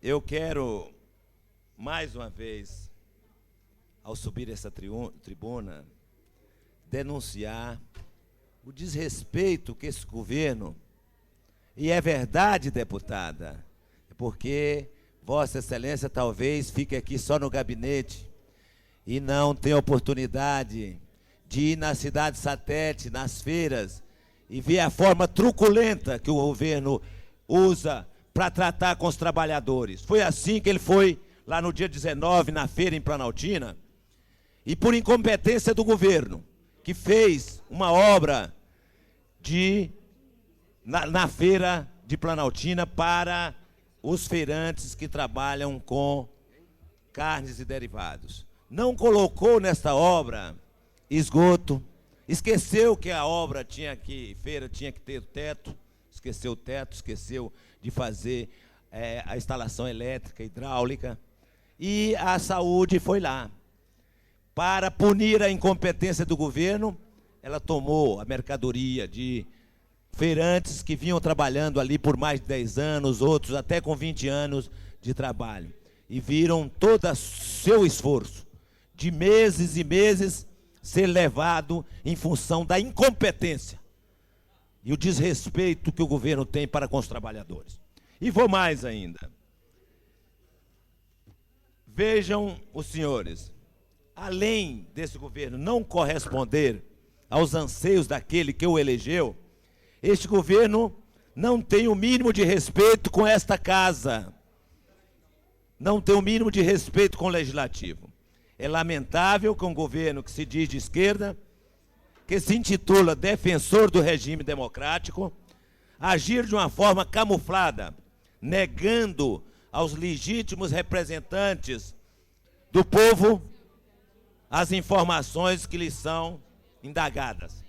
K: eu quero, mais uma vez, ao subir essa tribuna, denunciar o desrespeito que esse governo, e é verdade, deputada, porque Vossa Excelência talvez fique aqui só no gabinete e não tenha oportunidade de ir na cidade satélite, nas feiras, e ver a forma truculenta que o governo usa para tratar com os trabalhadores. Foi assim que ele foi lá no dia 19, na feira em Planaltina, e por incompetência do governo, que fez uma obra na feira de Planaltina para os feirantes que trabalham com carnes e derivados. Não colocou nesta obra esgoto, esqueceu que a feira tinha que ter o teto, esqueceu o teto, esqueceu de fazer a instalação elétrica, hidráulica, e a saúde foi lá. Para punir a incompetência do governo, ela tomou a mercadoria de feirantes que vinham trabalhando ali por mais de 10 anos, outros até com 20 anos de trabalho, e viram todo o seu esforço, de meses e meses, ser levado em função da incompetência e o desrespeito que o governo tem para com os trabalhadores. E vou mais ainda. Vejam os senhores, além desse governo não corresponder aos anseios daquele que o elegeu, Este governo não tem o mínimo de respeito com esta casa. Não tem o mínimo de respeito com o legislativo. É lamentável que um governo que se diz de esquerda, que se intitula defensor do regime democrático, agir de uma forma camuflada, negando aos legítimos representantes do povo as informações que lhes são indagadas.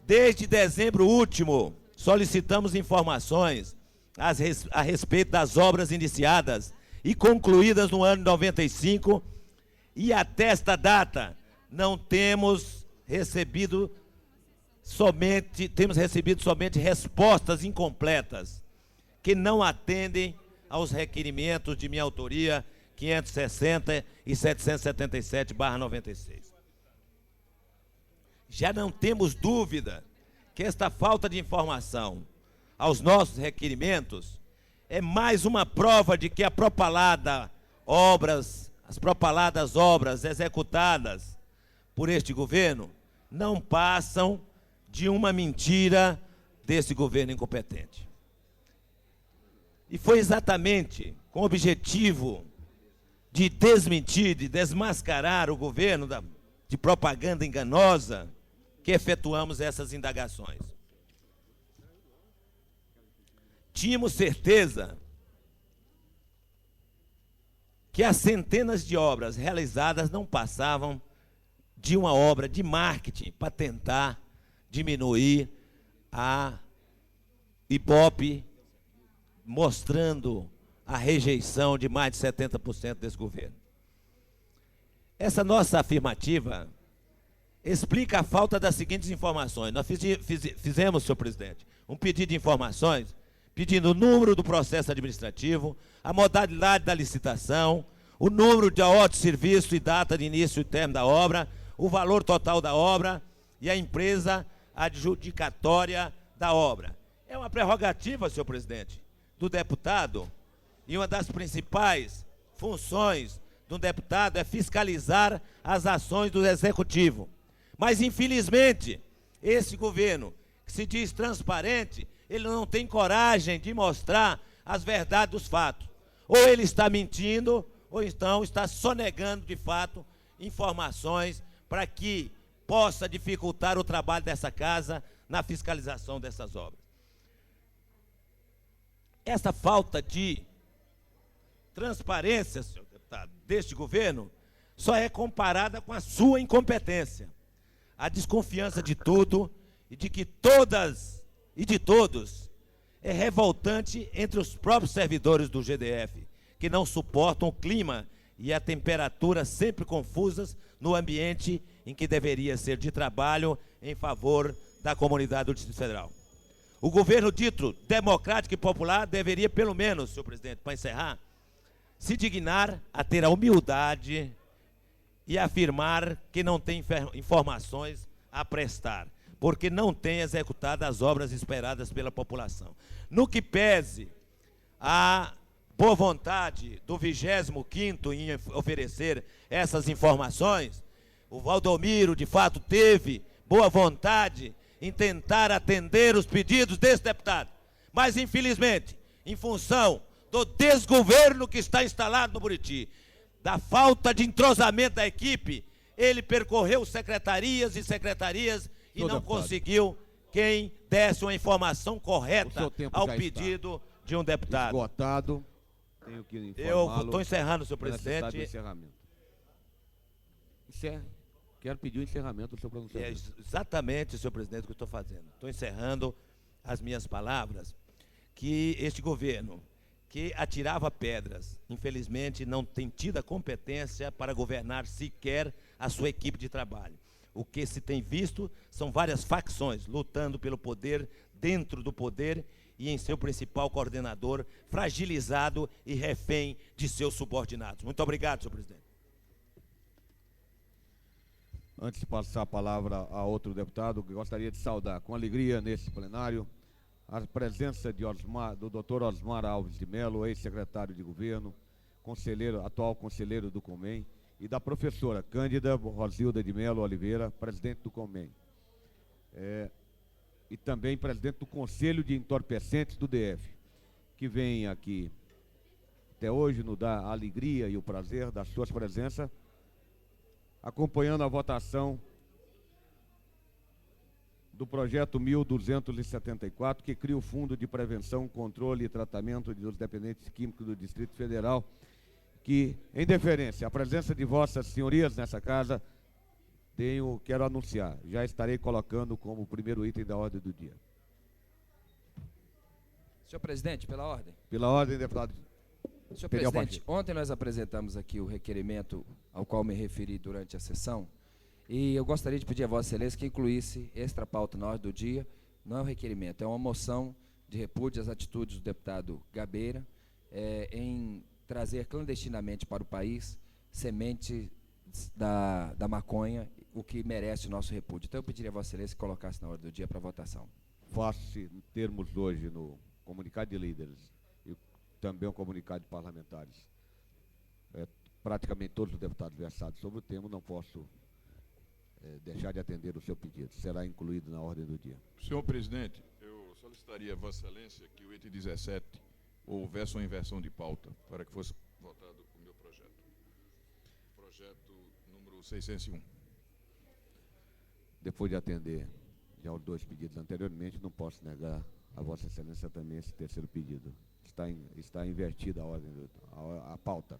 K: Desde dezembro último, solicitamos informações a respeito das obras iniciadas e concluídas no ano de 95, e até esta data não temos recebido somente respostas incompletas, que não atendem aos requerimentos de minha autoria 560 e 777/96. Já não temos dúvida que esta falta de informação aos nossos requerimentos é mais uma prova de que as propaladas obras executadas por este governo não passam de uma mentira desse governo incompetente. E foi exatamente com o objetivo de desmentir, de desmascarar o governo de propaganda enganosa que efetuamos essas indagações. Tínhamos certeza que as centenas de obras realizadas não passavam de uma obra de marketing para tentar diminuir a Ibope, mostrando a rejeição de mais de 70% desse governo. Essa nossa afirmativa explica a falta das seguintes informações. Nós fizemos, senhor presidente, um pedido de informações, pedindo o número do processo administrativo, a modalidade da licitação, o número de ordem de serviço e data de início e término da obra, o valor total da obra e a empresa adjudicatória da obra. É uma prerrogativa, senhor presidente, do deputado, e uma das principais funções do deputado é fiscalizar as ações do executivo. Mas, infelizmente, esse governo, que se diz transparente, ele não tem coragem de mostrar as verdades dos fatos. Ou ele está mentindo, ou então está sonegando, de fato, informações para que possa dificultar o trabalho dessa casa na fiscalização dessas obras. Essa falta de transparência, senhor deputado, deste governo, só é comparada com a sua incompetência. A desconfiança de tudo e de que todas e de todos é revoltante entre os próprios servidores do GDF, que não suportam o clima e a temperatura sempre confusas no ambiente em que deveria ser de trabalho em favor da comunidade do Distrito Federal. O governo dito democrático e popular deveria, pelo menos, senhor presidente, para encerrar, se dignar a ter a humildade e afirmar que não tem informações a prestar, porque não tem executado as obras esperadas pela população. No que pese a boa vontade do 25º em oferecer essas informações, o Valdomiro, de fato, teve boa vontade em tentar atender os pedidos desse deputado. Mas, infelizmente, em função do desgoverno que está instalado no Buriti, da falta de entrosamento da equipe, ele percorreu secretarias e secretarias e não conseguiu quem desse uma informação correta ao pedido de um deputado.
D: Esgotado. Tenho que
K: eu estou encerrando, senhor presidente.
D: Encerre. Quero pedir o encerramento do seu pronunciamento.
K: É exatamente, senhor presidente, o que eu estou fazendo. Estou encerrando as minhas palavras, que este governo, que atirava pedras, infelizmente não tem tido a competência para governar sequer a sua equipe de trabalho. O que se tem visto são várias facções lutando pelo poder, dentro do poder, e em seu principal coordenador, fragilizado e refém de seus subordinados. Muito obrigado, senhor presidente.
D: Antes de passar a palavra a outro deputado, gostaria de saudar com alegria nesse plenário a presença do Dr. Osmar Alves de Mello, ex-secretário de governo, atual conselheiro do Comem, e da professora Cândida Rosilda de Mello Oliveira, presidente do Comem. e também presidente do Conselho de Entorpecentes do DF, que vem aqui até hoje nos dá a alegria e o prazer das suas presenças, acompanhando a votação do projeto 1274, que cria o Fundo de Prevenção, Controle e Tratamento dos Dependentes Químicos do Distrito Federal, que, em deferência à presença de vossas senhorias nessa casa, quero anunciar, já estarei colocando como primeiro item da ordem do dia.
L: Senhor presidente, pela ordem.
D: Pela ordem, deputado.
L: Senhor presidente, ontem nós apresentamos aqui o requerimento ao qual me referi durante a sessão, e eu gostaria de pedir a Vossa Excelência que incluísse extra pauta na ordem do dia. Não é um requerimento, é uma moção de repúdio às atitudes do deputado Gabeira em trazer clandestinamente para o país semente da maconha, o que merece o nosso repúdio. Então eu pediria a Vossa Excelência que colocasse na ordem do dia para votação.
D: Faço termos hoje no comunicado de líderes e também o comunicado de parlamentares. Praticamente todos os deputados versados sobre o tema, não posso deixar de atender o seu pedido. Será incluído na ordem do dia.
B: Senhor presidente, eu solicitaria a Vossa Excelência que o item 17 houvesse uma inversão de pauta para que fosse votado o meu projeto. Projeto número 601.
D: Depois de atender já os dois pedidos anteriormente, não posso negar a Vossa Excelência também esse terceiro pedido. Está invertida a ordem, a pauta.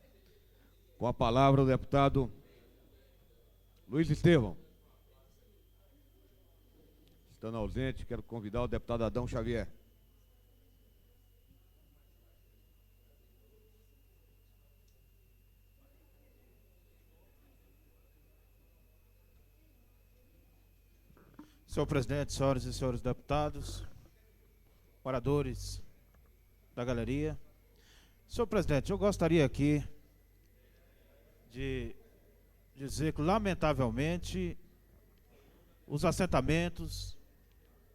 D: Com a palavra o deputado Luiz Estevão. Estando ausente, quero convidar o deputado Adão Xavier.
M: Senhor presidente, senhoras e senhores deputados, oradores da galeria. Senhor presidente, eu gostaria aqui de dizer que, lamentavelmente, os assentamentos,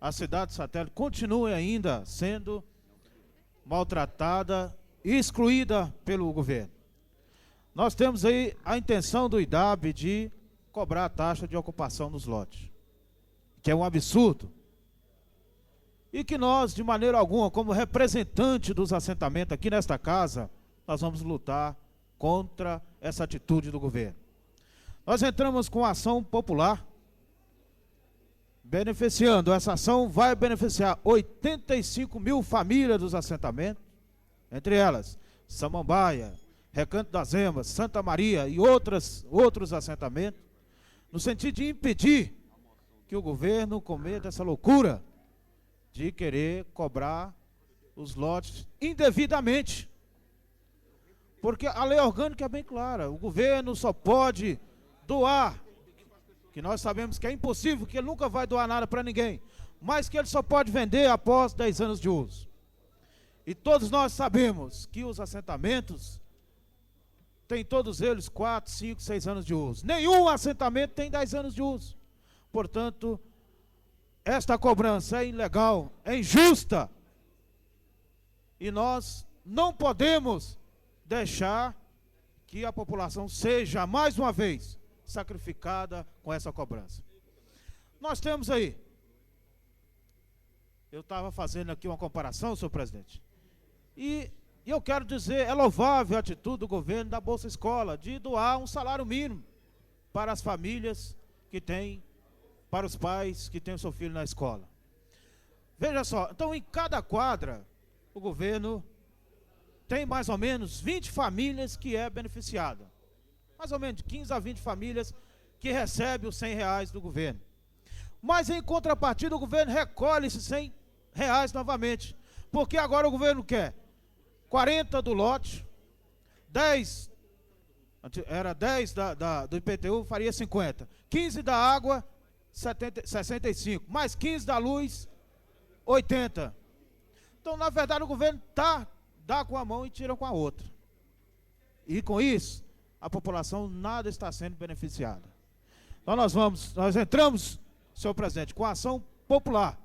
M: a cidade satélite, continuam ainda sendo maltratada e excluída pelo governo. Nós temos aí a intenção do IDAB de cobrar a taxa de ocupação nos lotes, que é um absurdo, e que nós, de maneira alguma, como representante dos assentamentos aqui nesta casa, nós vamos lutar contra essa atitude do governo. Nós entramos com ação popular, beneficiando, essa ação vai beneficiar 85 mil famílias dos assentamentos, entre elas Samambaia, Recanto das Emas, Santa Maria e outros assentamentos, no sentido de impedir que o governo cometa essa loucura de querer cobrar os lotes indevidamente. Porque a lei orgânica é bem clara, o governo só pode doar, que nós sabemos que é impossível, que ele nunca vai doar nada para ninguém, mas que ele só pode vender após 10 anos de uso. E todos nós sabemos que os assentamentos têm todos eles 4, 5, 6 anos de uso. Nenhum assentamento tem 10 anos de uso. Portanto, esta cobrança é ilegal, é injusta. E nós não podemos deixar que a população seja, mais uma vez, sacrificada com essa cobrança. Nós temos aí, eu estava fazendo aqui uma comparação, senhor presidente, e eu quero dizer, é louvável a atitude do governo da Bolsa Escola, de doar um salário mínimo para as famílias que têm, para os pais que têm o seu filho na escola. Veja só, então em cada quadra, o governo tem mais ou menos 20 famílias que é beneficiada. Mais ou menos de 15 a 20 famílias que recebem os R$100 do governo. Mas em contrapartida o governo recolhe esses R$100 novamente. Porque agora o governo quer 40 do lote, 10, era 10 do IPTU, faria 50. 15 da água, 65. Mais 15 da luz, 80. Então, na verdade, o governo dá com a mão e tira com a outra. E com isso, a população nada está sendo beneficiada. Então nós entramos, senhor presidente, com a ação popular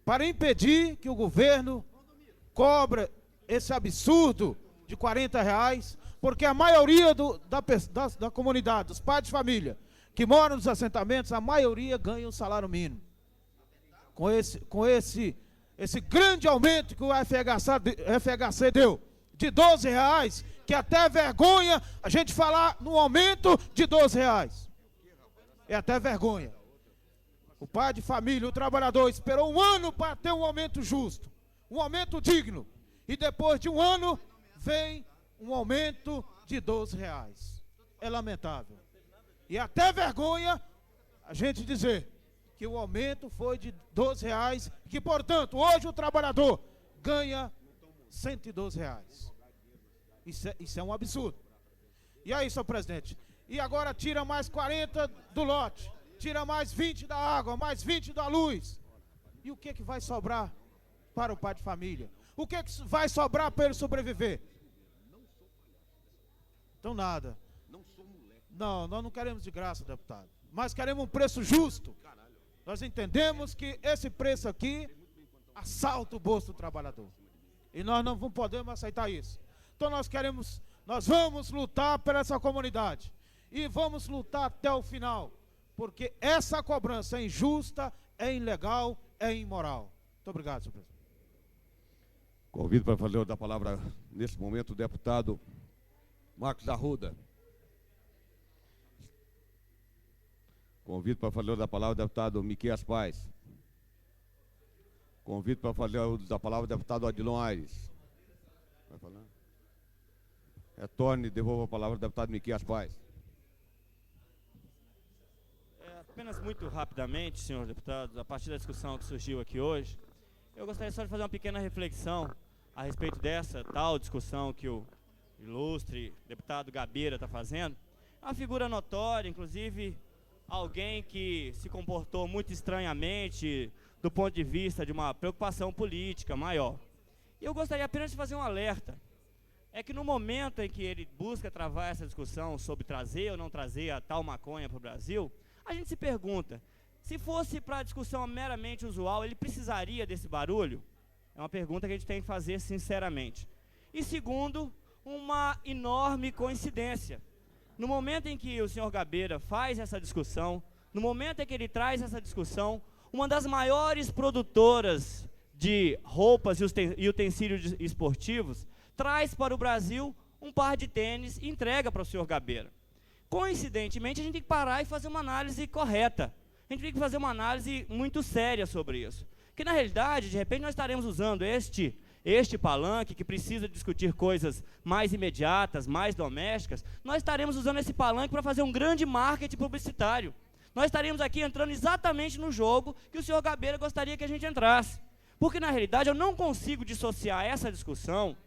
M: para impedir que o governo cobre esse absurdo de R$40, porque a maioria da comunidade, dos pais de família que moram nos assentamentos, a maioria ganha um salário mínimo. com esse grande aumento que o FHC deu, de R$12, que até vergonha a gente falar no aumento de R$12. É até vergonha. O pai de família, o trabalhador, esperou 1 ano para ter um aumento justo, um aumento digno. E depois de 1 ano, vem um aumento de R$12. É lamentável. E até vergonha a gente dizer que o aumento foi de R$12, que, portanto, hoje o trabalhador ganha R$112. Isso é um absurdo. E aí, senhor presidente? E agora tira mais 40 do lote, tira mais 20 da água, mais 20 da luz. E o que vai sobrar para o pai de família? O que vai sobrar para ele sobreviver? Então nada. Não, nós não queremos de graça, deputado. Mas queremos um preço justo. Nós entendemos que esse preço aqui assalta o bolso do trabalhador. E nós não podemos aceitar isso. Então nós vamos lutar por essa comunidade. E vamos lutar até o final. Porque essa cobrança é injusta, é ilegal, é imoral. Muito obrigado, senhor presidente.
D: Convido para fazer da palavra, nesse momento, o deputado Marcos Arruda. Convido para fazer da palavra o deputado Miqueias Paz. Convido para fazer da palavra o deputado Odilon Aires. Vai falar? Retorne e devolva a palavra ao deputado Miqueias Paz.
G: Apenas muito rapidamente, senhor deputado, a partir da discussão que surgiu aqui hoje, eu gostaria só de fazer uma pequena reflexão a respeito dessa tal discussão que o ilustre deputado Gabeira está fazendo. É uma figura notória, inclusive alguém que se comportou muito estranhamente do ponto de vista de uma preocupação política maior. E eu gostaria apenas de fazer um alerta. É que no momento em que ele busca travar essa discussão sobre trazer ou não trazer a tal maconha para o Brasil, a gente se pergunta, se fosse para a discussão meramente usual, ele precisaria desse barulho? É uma pergunta que a gente tem que fazer sinceramente. E segundo, uma enorme coincidência. No momento em que o senhor Gabeira faz essa discussão, no momento em que ele traz essa discussão, uma das maiores produtoras de roupas e utensílios esportivos traz para o Brasil um par de tênis e entrega para o senhor Gabeira. Coincidentemente, a gente tem que parar e fazer uma análise correta. A gente tem que fazer uma análise muito séria sobre isso. Porque, na realidade, de repente, nós estaremos usando este palanque, que precisa discutir coisas mais imediatas, mais domésticas, nós estaremos usando esse palanque para fazer um grande marketing publicitário. Nós estaremos aqui entrando exatamente no jogo que o senhor Gabeira gostaria que a gente entrasse. Porque, na realidade, eu não consigo dissociar essa discussão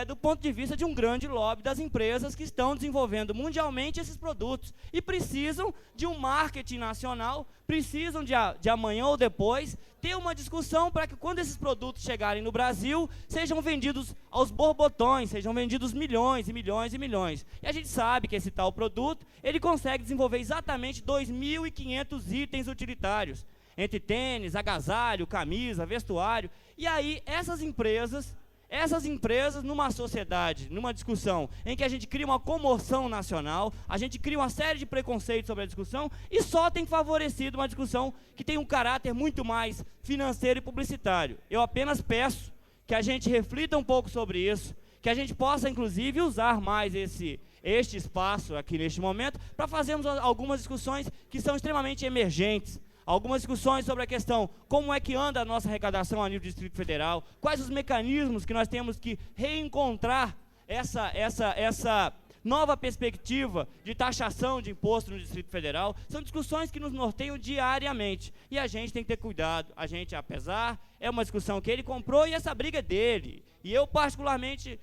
G: do ponto de vista de um grande lobby das empresas que estão desenvolvendo mundialmente esses produtos e precisam de um marketing nacional, precisam de amanhã ou depois ter uma discussão para que quando esses produtos chegarem no Brasil, sejam vendidos aos borbotões, sejam vendidos milhões e milhões e milhões. E a gente sabe que esse tal produto, ele consegue desenvolver exatamente 2.500 itens utilitários, entre tênis, agasalho, camisa, vestuário. E aí, essas empresas, numa sociedade, numa discussão em que a gente cria uma comoção nacional, a gente cria uma série de preconceitos sobre a discussão e só tem favorecido uma discussão que tem um caráter muito mais financeiro e publicitário. Eu apenas peço que a gente reflita um pouco sobre isso, que a gente possa, inclusive, usar mais este espaço aqui neste momento para fazermos algumas discussões que são extremamente emergentes. Algumas discussões sobre a questão, como é que anda a nossa arrecadação a nível do Distrito Federal, quais os mecanismos que nós temos que reencontrar essa nova perspectiva de taxação de imposto no Distrito Federal. São discussões que nos norteiam diariamente. E a gente tem que ter cuidado. A gente, apesar, é uma discussão que ele comprou e essa briga é dele. E eu, particularmente,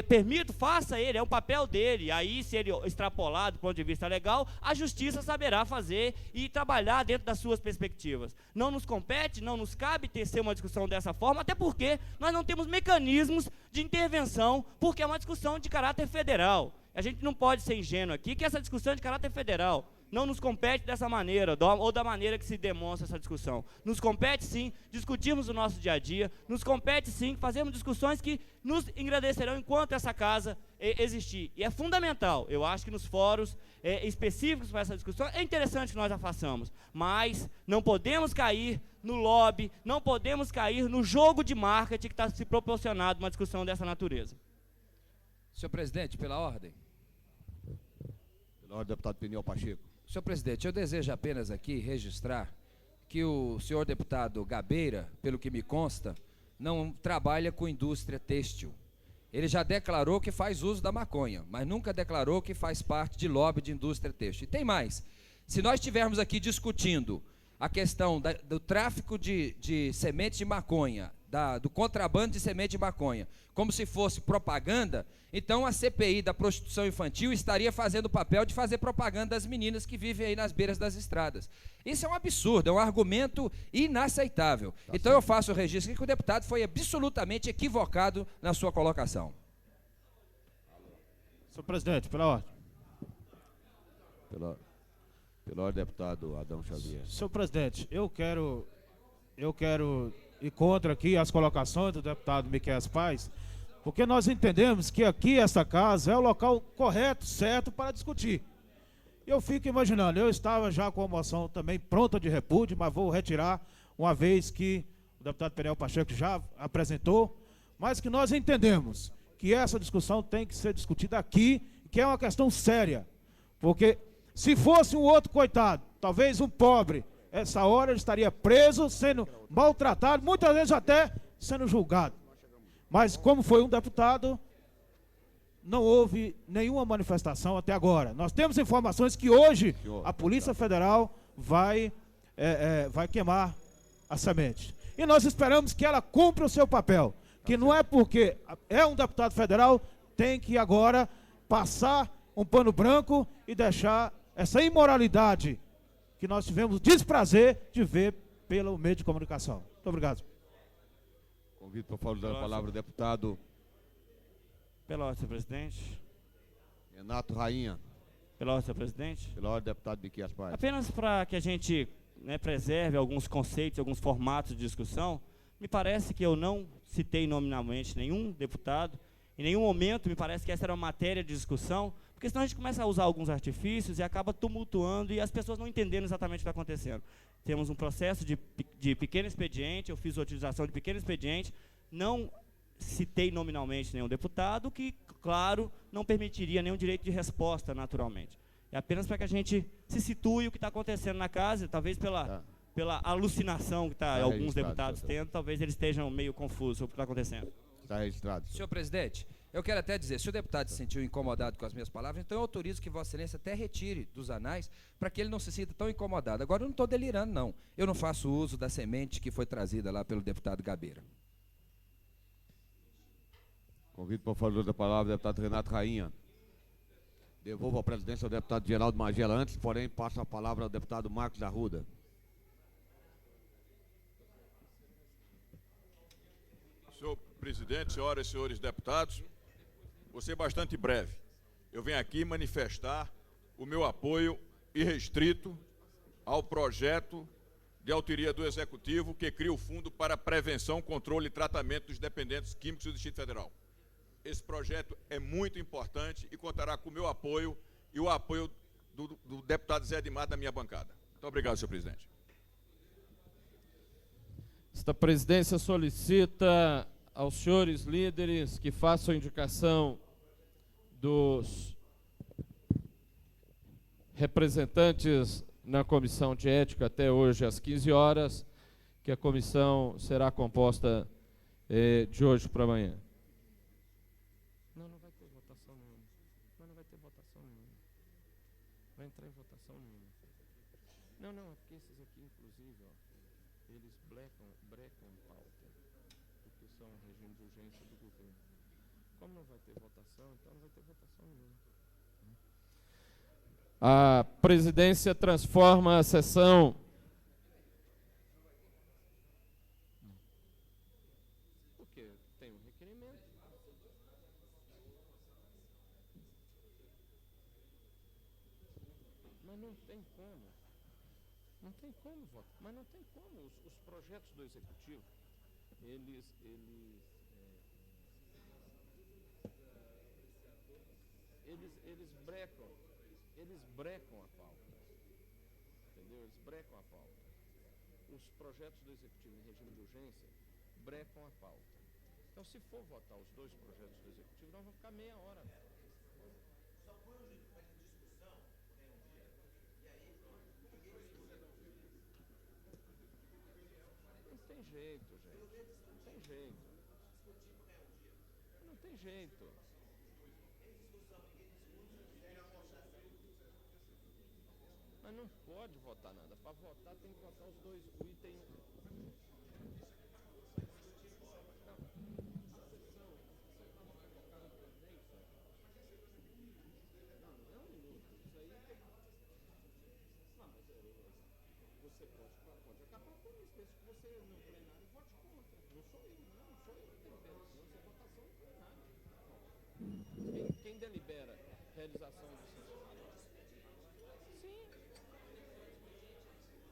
G: permito, faça ele, é um papel dele. Aí, se ele extrapolar do ponto de vista legal, a justiça saberá fazer e trabalhar dentro das suas perspectivas. Não nos compete, não nos cabe tecer uma discussão dessa forma, até porque nós não temos mecanismos de intervenção, porque é uma discussão de caráter federal. A gente não pode ser ingênuo aqui, que essa discussão é de caráter federal. não nos compete dessa maneira, ou da maneira que se demonstra essa discussão. Nos compete, sim, discutirmos o nosso dia a dia, nos compete, sim, fazermos discussões que nos engrandecerão enquanto essa casa existir. E é fundamental, eu acho que nos fóruns específicos para essa discussão, é interessante que nós a façamos, mas não podemos cair no lobby, não podemos cair no jogo de marketing que está se proporcionado uma discussão dessa natureza.
L: Senhor presidente, pela ordem.
D: Pela ordem, deputado Peniel Pacheco.
L: Senhor presidente, eu desejo apenas aqui registrar que o senhor deputado Gabeira, pelo que me consta, não trabalha com indústria têxtil. Ele já declarou que faz uso da maconha, mas nunca declarou que faz parte de lobby de indústria têxtil. E tem mais, se nós estivermos aqui discutindo a questão do tráfico de sementes de maconha, do contrabando de semente de maconha, como se fosse propaganda, então a CPI da prostituição infantil estaria fazendo o papel de fazer propaganda das meninas que vivem aí nas beiras das estradas. Isso é um absurdo, é um argumento inaceitável. Então eu faço o registro aqui que o deputado foi absolutamente equivocado na sua colocação.
M: Senhor presidente, pela ordem.
D: Pela ordem, deputado Adão Xavier.
M: Senhor presidente, eu quero ir contra aqui as colocações do deputado Miquel Paz, porque nós entendemos que aqui essa casa é o local correto, certo para discutir. Eu fico imaginando, eu estava já com a moção também pronta de repúdio, mas vou retirar, uma vez que o deputado Peniel Pacheco já apresentou, mas que nós entendemos que essa discussão tem que ser discutida aqui, que é uma questão séria, porque se fosse um outro coitado, talvez um pobre, essa hora ele estaria preso, sendo maltratado, muitas vezes até sendo julgado. Mas como foi um deputado, não houve nenhuma manifestação até agora. Nós temos informações que hoje a Polícia Federal vai queimar a semente. E nós esperamos que ela cumpra o seu papel, que não é porque é um deputado federal, tem que agora passar um pano branco e deixar essa imoralidade que nós tivemos o desprazer de ver pelo meio de comunicação. Muito obrigado.
D: Convido para falar da palavra o deputado
G: Pela ordem, senhor presidente.
D: Renato Rainha.
G: Pela ordem, senhor presidente.
D: Pela ordem, deputado Miquel Paz.
G: Apenas para que a gente preserve alguns conceitos, alguns formatos de discussão, me parece que eu não citei nominalmente nenhum deputado, em nenhum momento me parece que essa era uma matéria de discussão, porque senão a gente começa a usar alguns artifícios e acaba tumultuando e as pessoas não entendendo exatamente o que está acontecendo. Temos um processo de pequeno expediente, eu fiz a utilização de pequeno expediente, não citei nominalmente nenhum deputado, que, claro, não permitiria nenhum direito de resposta, naturalmente. É apenas para que a gente se situe o que está acontecendo na casa, talvez pela alucinação que alguns deputados tendo, talvez eles estejam meio confusos sobre o que está acontecendo.
D: Está registrado.
L: Senhor presidente, eu quero até dizer, se o deputado se sentiu incomodado com as minhas palavras, então eu autorizo que Vossa Excelência até retire dos anais, para que ele não se sinta tão incomodado. Agora, eu não estou delirando, não. Eu não faço uso da semente que foi trazida lá pelo deputado Gabeira.
D: Convido para falar da palavra o deputado Renato Rainha. Devolvo a presidência ao deputado Geraldo Magela antes, porém, passo a palavra ao deputado Marcos Arruda.
B: Senhor presidente, senhoras e senhores deputados, vou ser bastante breve. Eu venho aqui manifestar o meu apoio irrestrito ao projeto de autoria do Executivo que cria o Fundo para Prevenção, Controle e Tratamento dos Dependentes Químicos do Distrito Federal. Esse projeto é muito importante e contará com o meu apoio e o apoio do deputado Zé Edmar da minha bancada. Muito obrigado, senhor presidente.
A: Esta presidência solicita aos senhores líderes que façam indicação dos representantes na comissão de ética até hoje às 15 horas, que a comissão será composta de hoje para amanhã. Não vai ter votação nenhuma. Não vai ter votação nenhuma. Vai entrar em votação nenhuma. Não, é porque esses aqui, inclusive, ó, eles brecam pauta, porque são regime de urgência do governo. Como não vai ter votação, então não vai ter votação nenhuma. A presidência transforma a sessão. Porque tem um requerimento. Mas Mas não tem como. Não tem como votar. Mas não tem como. Os projetos do Executivo, eles brecam a pauta. Entendeu? Eles brecam a pauta. Os projetos do Executivo em regime de urgência brecam a pauta. Então, se for votar os dois projetos do Executivo, nós vamos ficar meia hora.
K: Só põe em discussão, né, um dia. E aí,
A: não tem jeito, gente. Não tem jeito. Não tem jeito. Mas não pode votar nada. Para votar tem que votar os dois. O item. Você pode acabar com isso, desde que você no plenário vote contra. Não sou eu que delibero, senão isso é votação no plenário. Quem delibera realização do sim.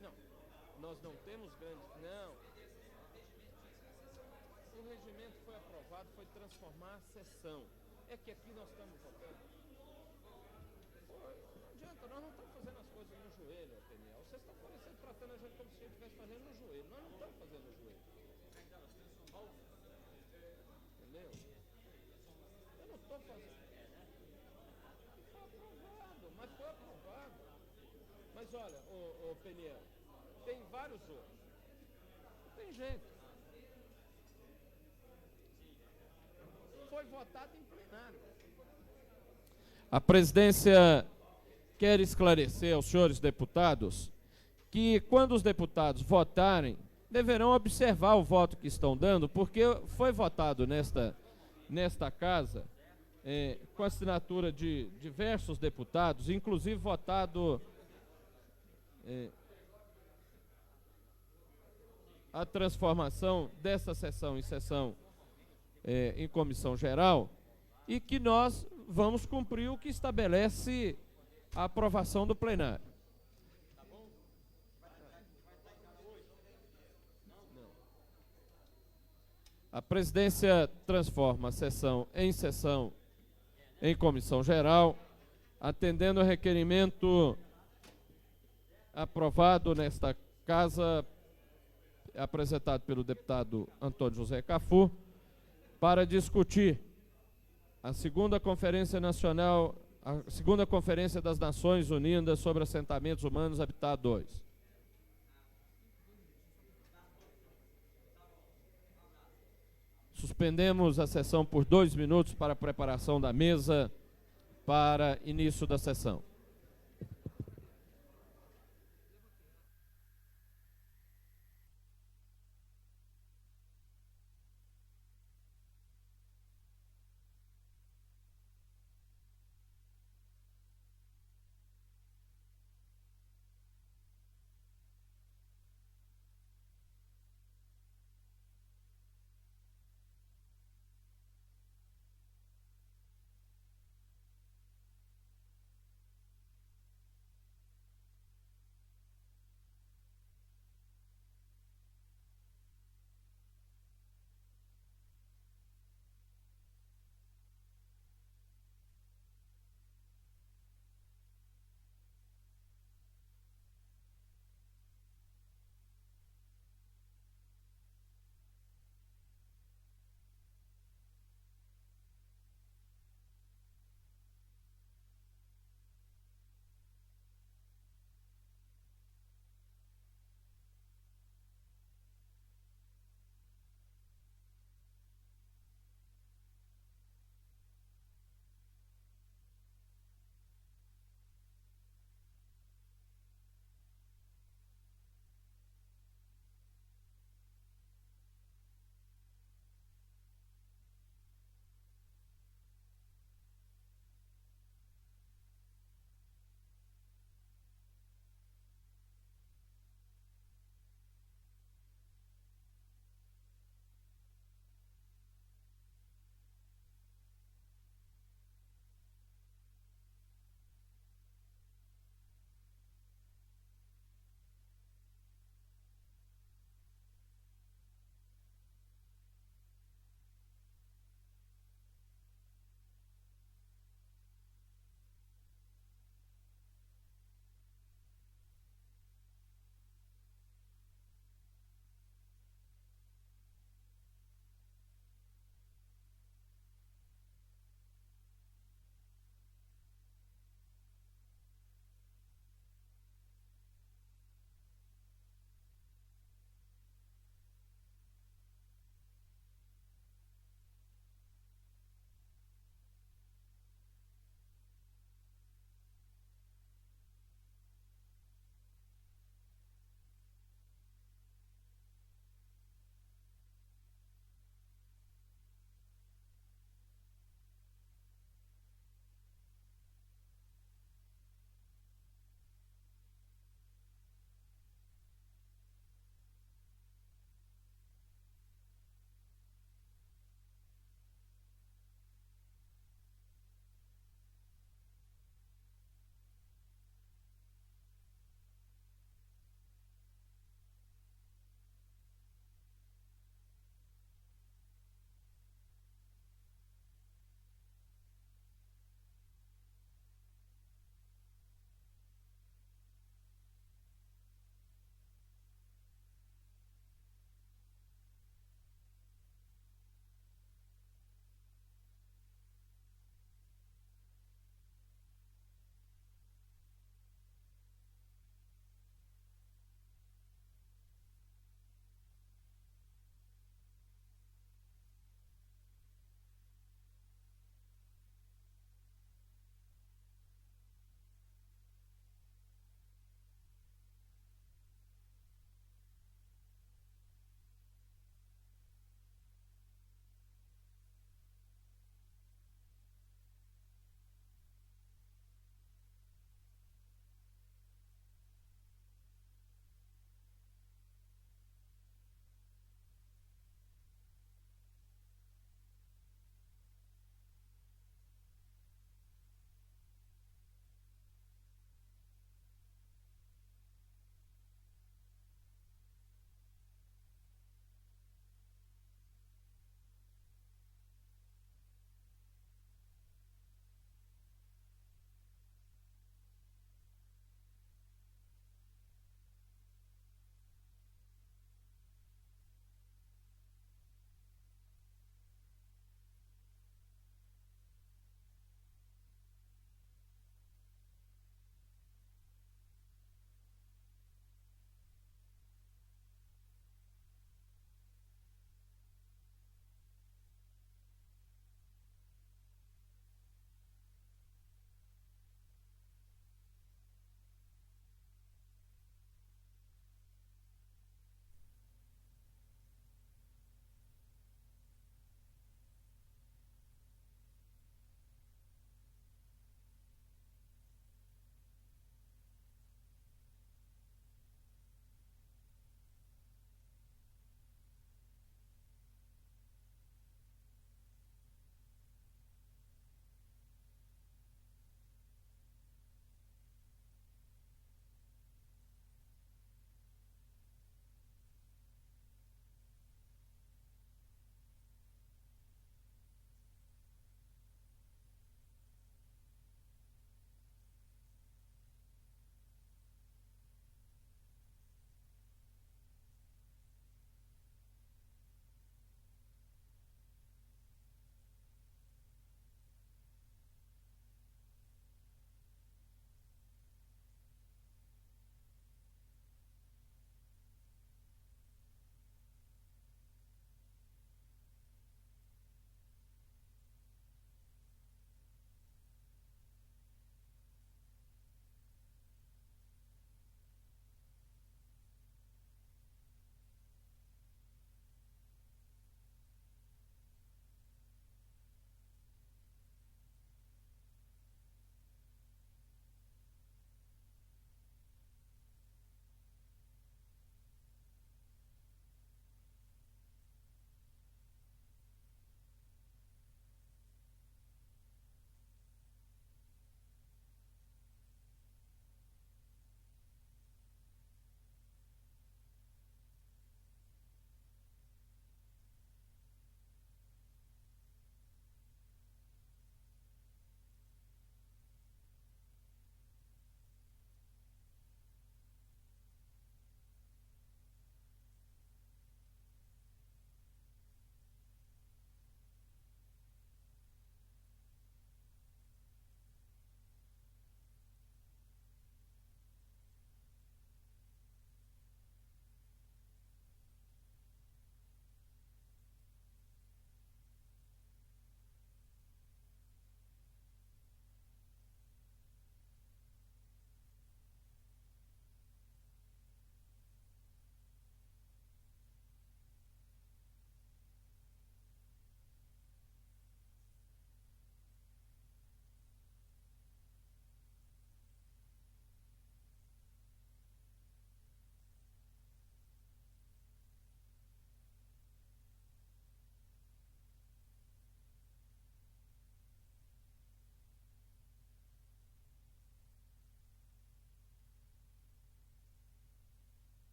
A: Não, nós não temos grandes. Não. O regimento foi aprovado, foi transformar a sessão. É que aqui nós estamos votando. Não adianta, nós não estamos fazendo as coisas no joelho, Peniel. Vocês estão parecendo tratando a gente como se a gente estivesse fazendo no joelho. Nós não estamos fazendo no joelho. Entendeu? Eu não estou fazendo. Foi aprovado, mas foi aprovado. Mas olha, ô Peniel, tem vários outros. Não tem jeito. Foi votado em plenário. A presidência quer esclarecer aos senhores deputados que, quando os deputados votarem, deverão observar o voto que estão dando, porque foi votado nesta casa, com a assinatura de diversos deputados, inclusive votado a transformação dessa sessão em sessão em comissão geral, e que nós vamos cumprir o que estabelece a aprovação do plenário. A presidência transforma a sessão em comissão geral, atendendo ao requerimento aprovado nesta casa, apresentado pelo deputado Antônio José Cafu, para discutir a segunda Conferência Nacional, a segunda Conferência das Nações Unidas sobre Assentamentos Humanos Habitat 2. Suspendemos a sessão por 2 minutos para a preparação da mesa para início da sessão.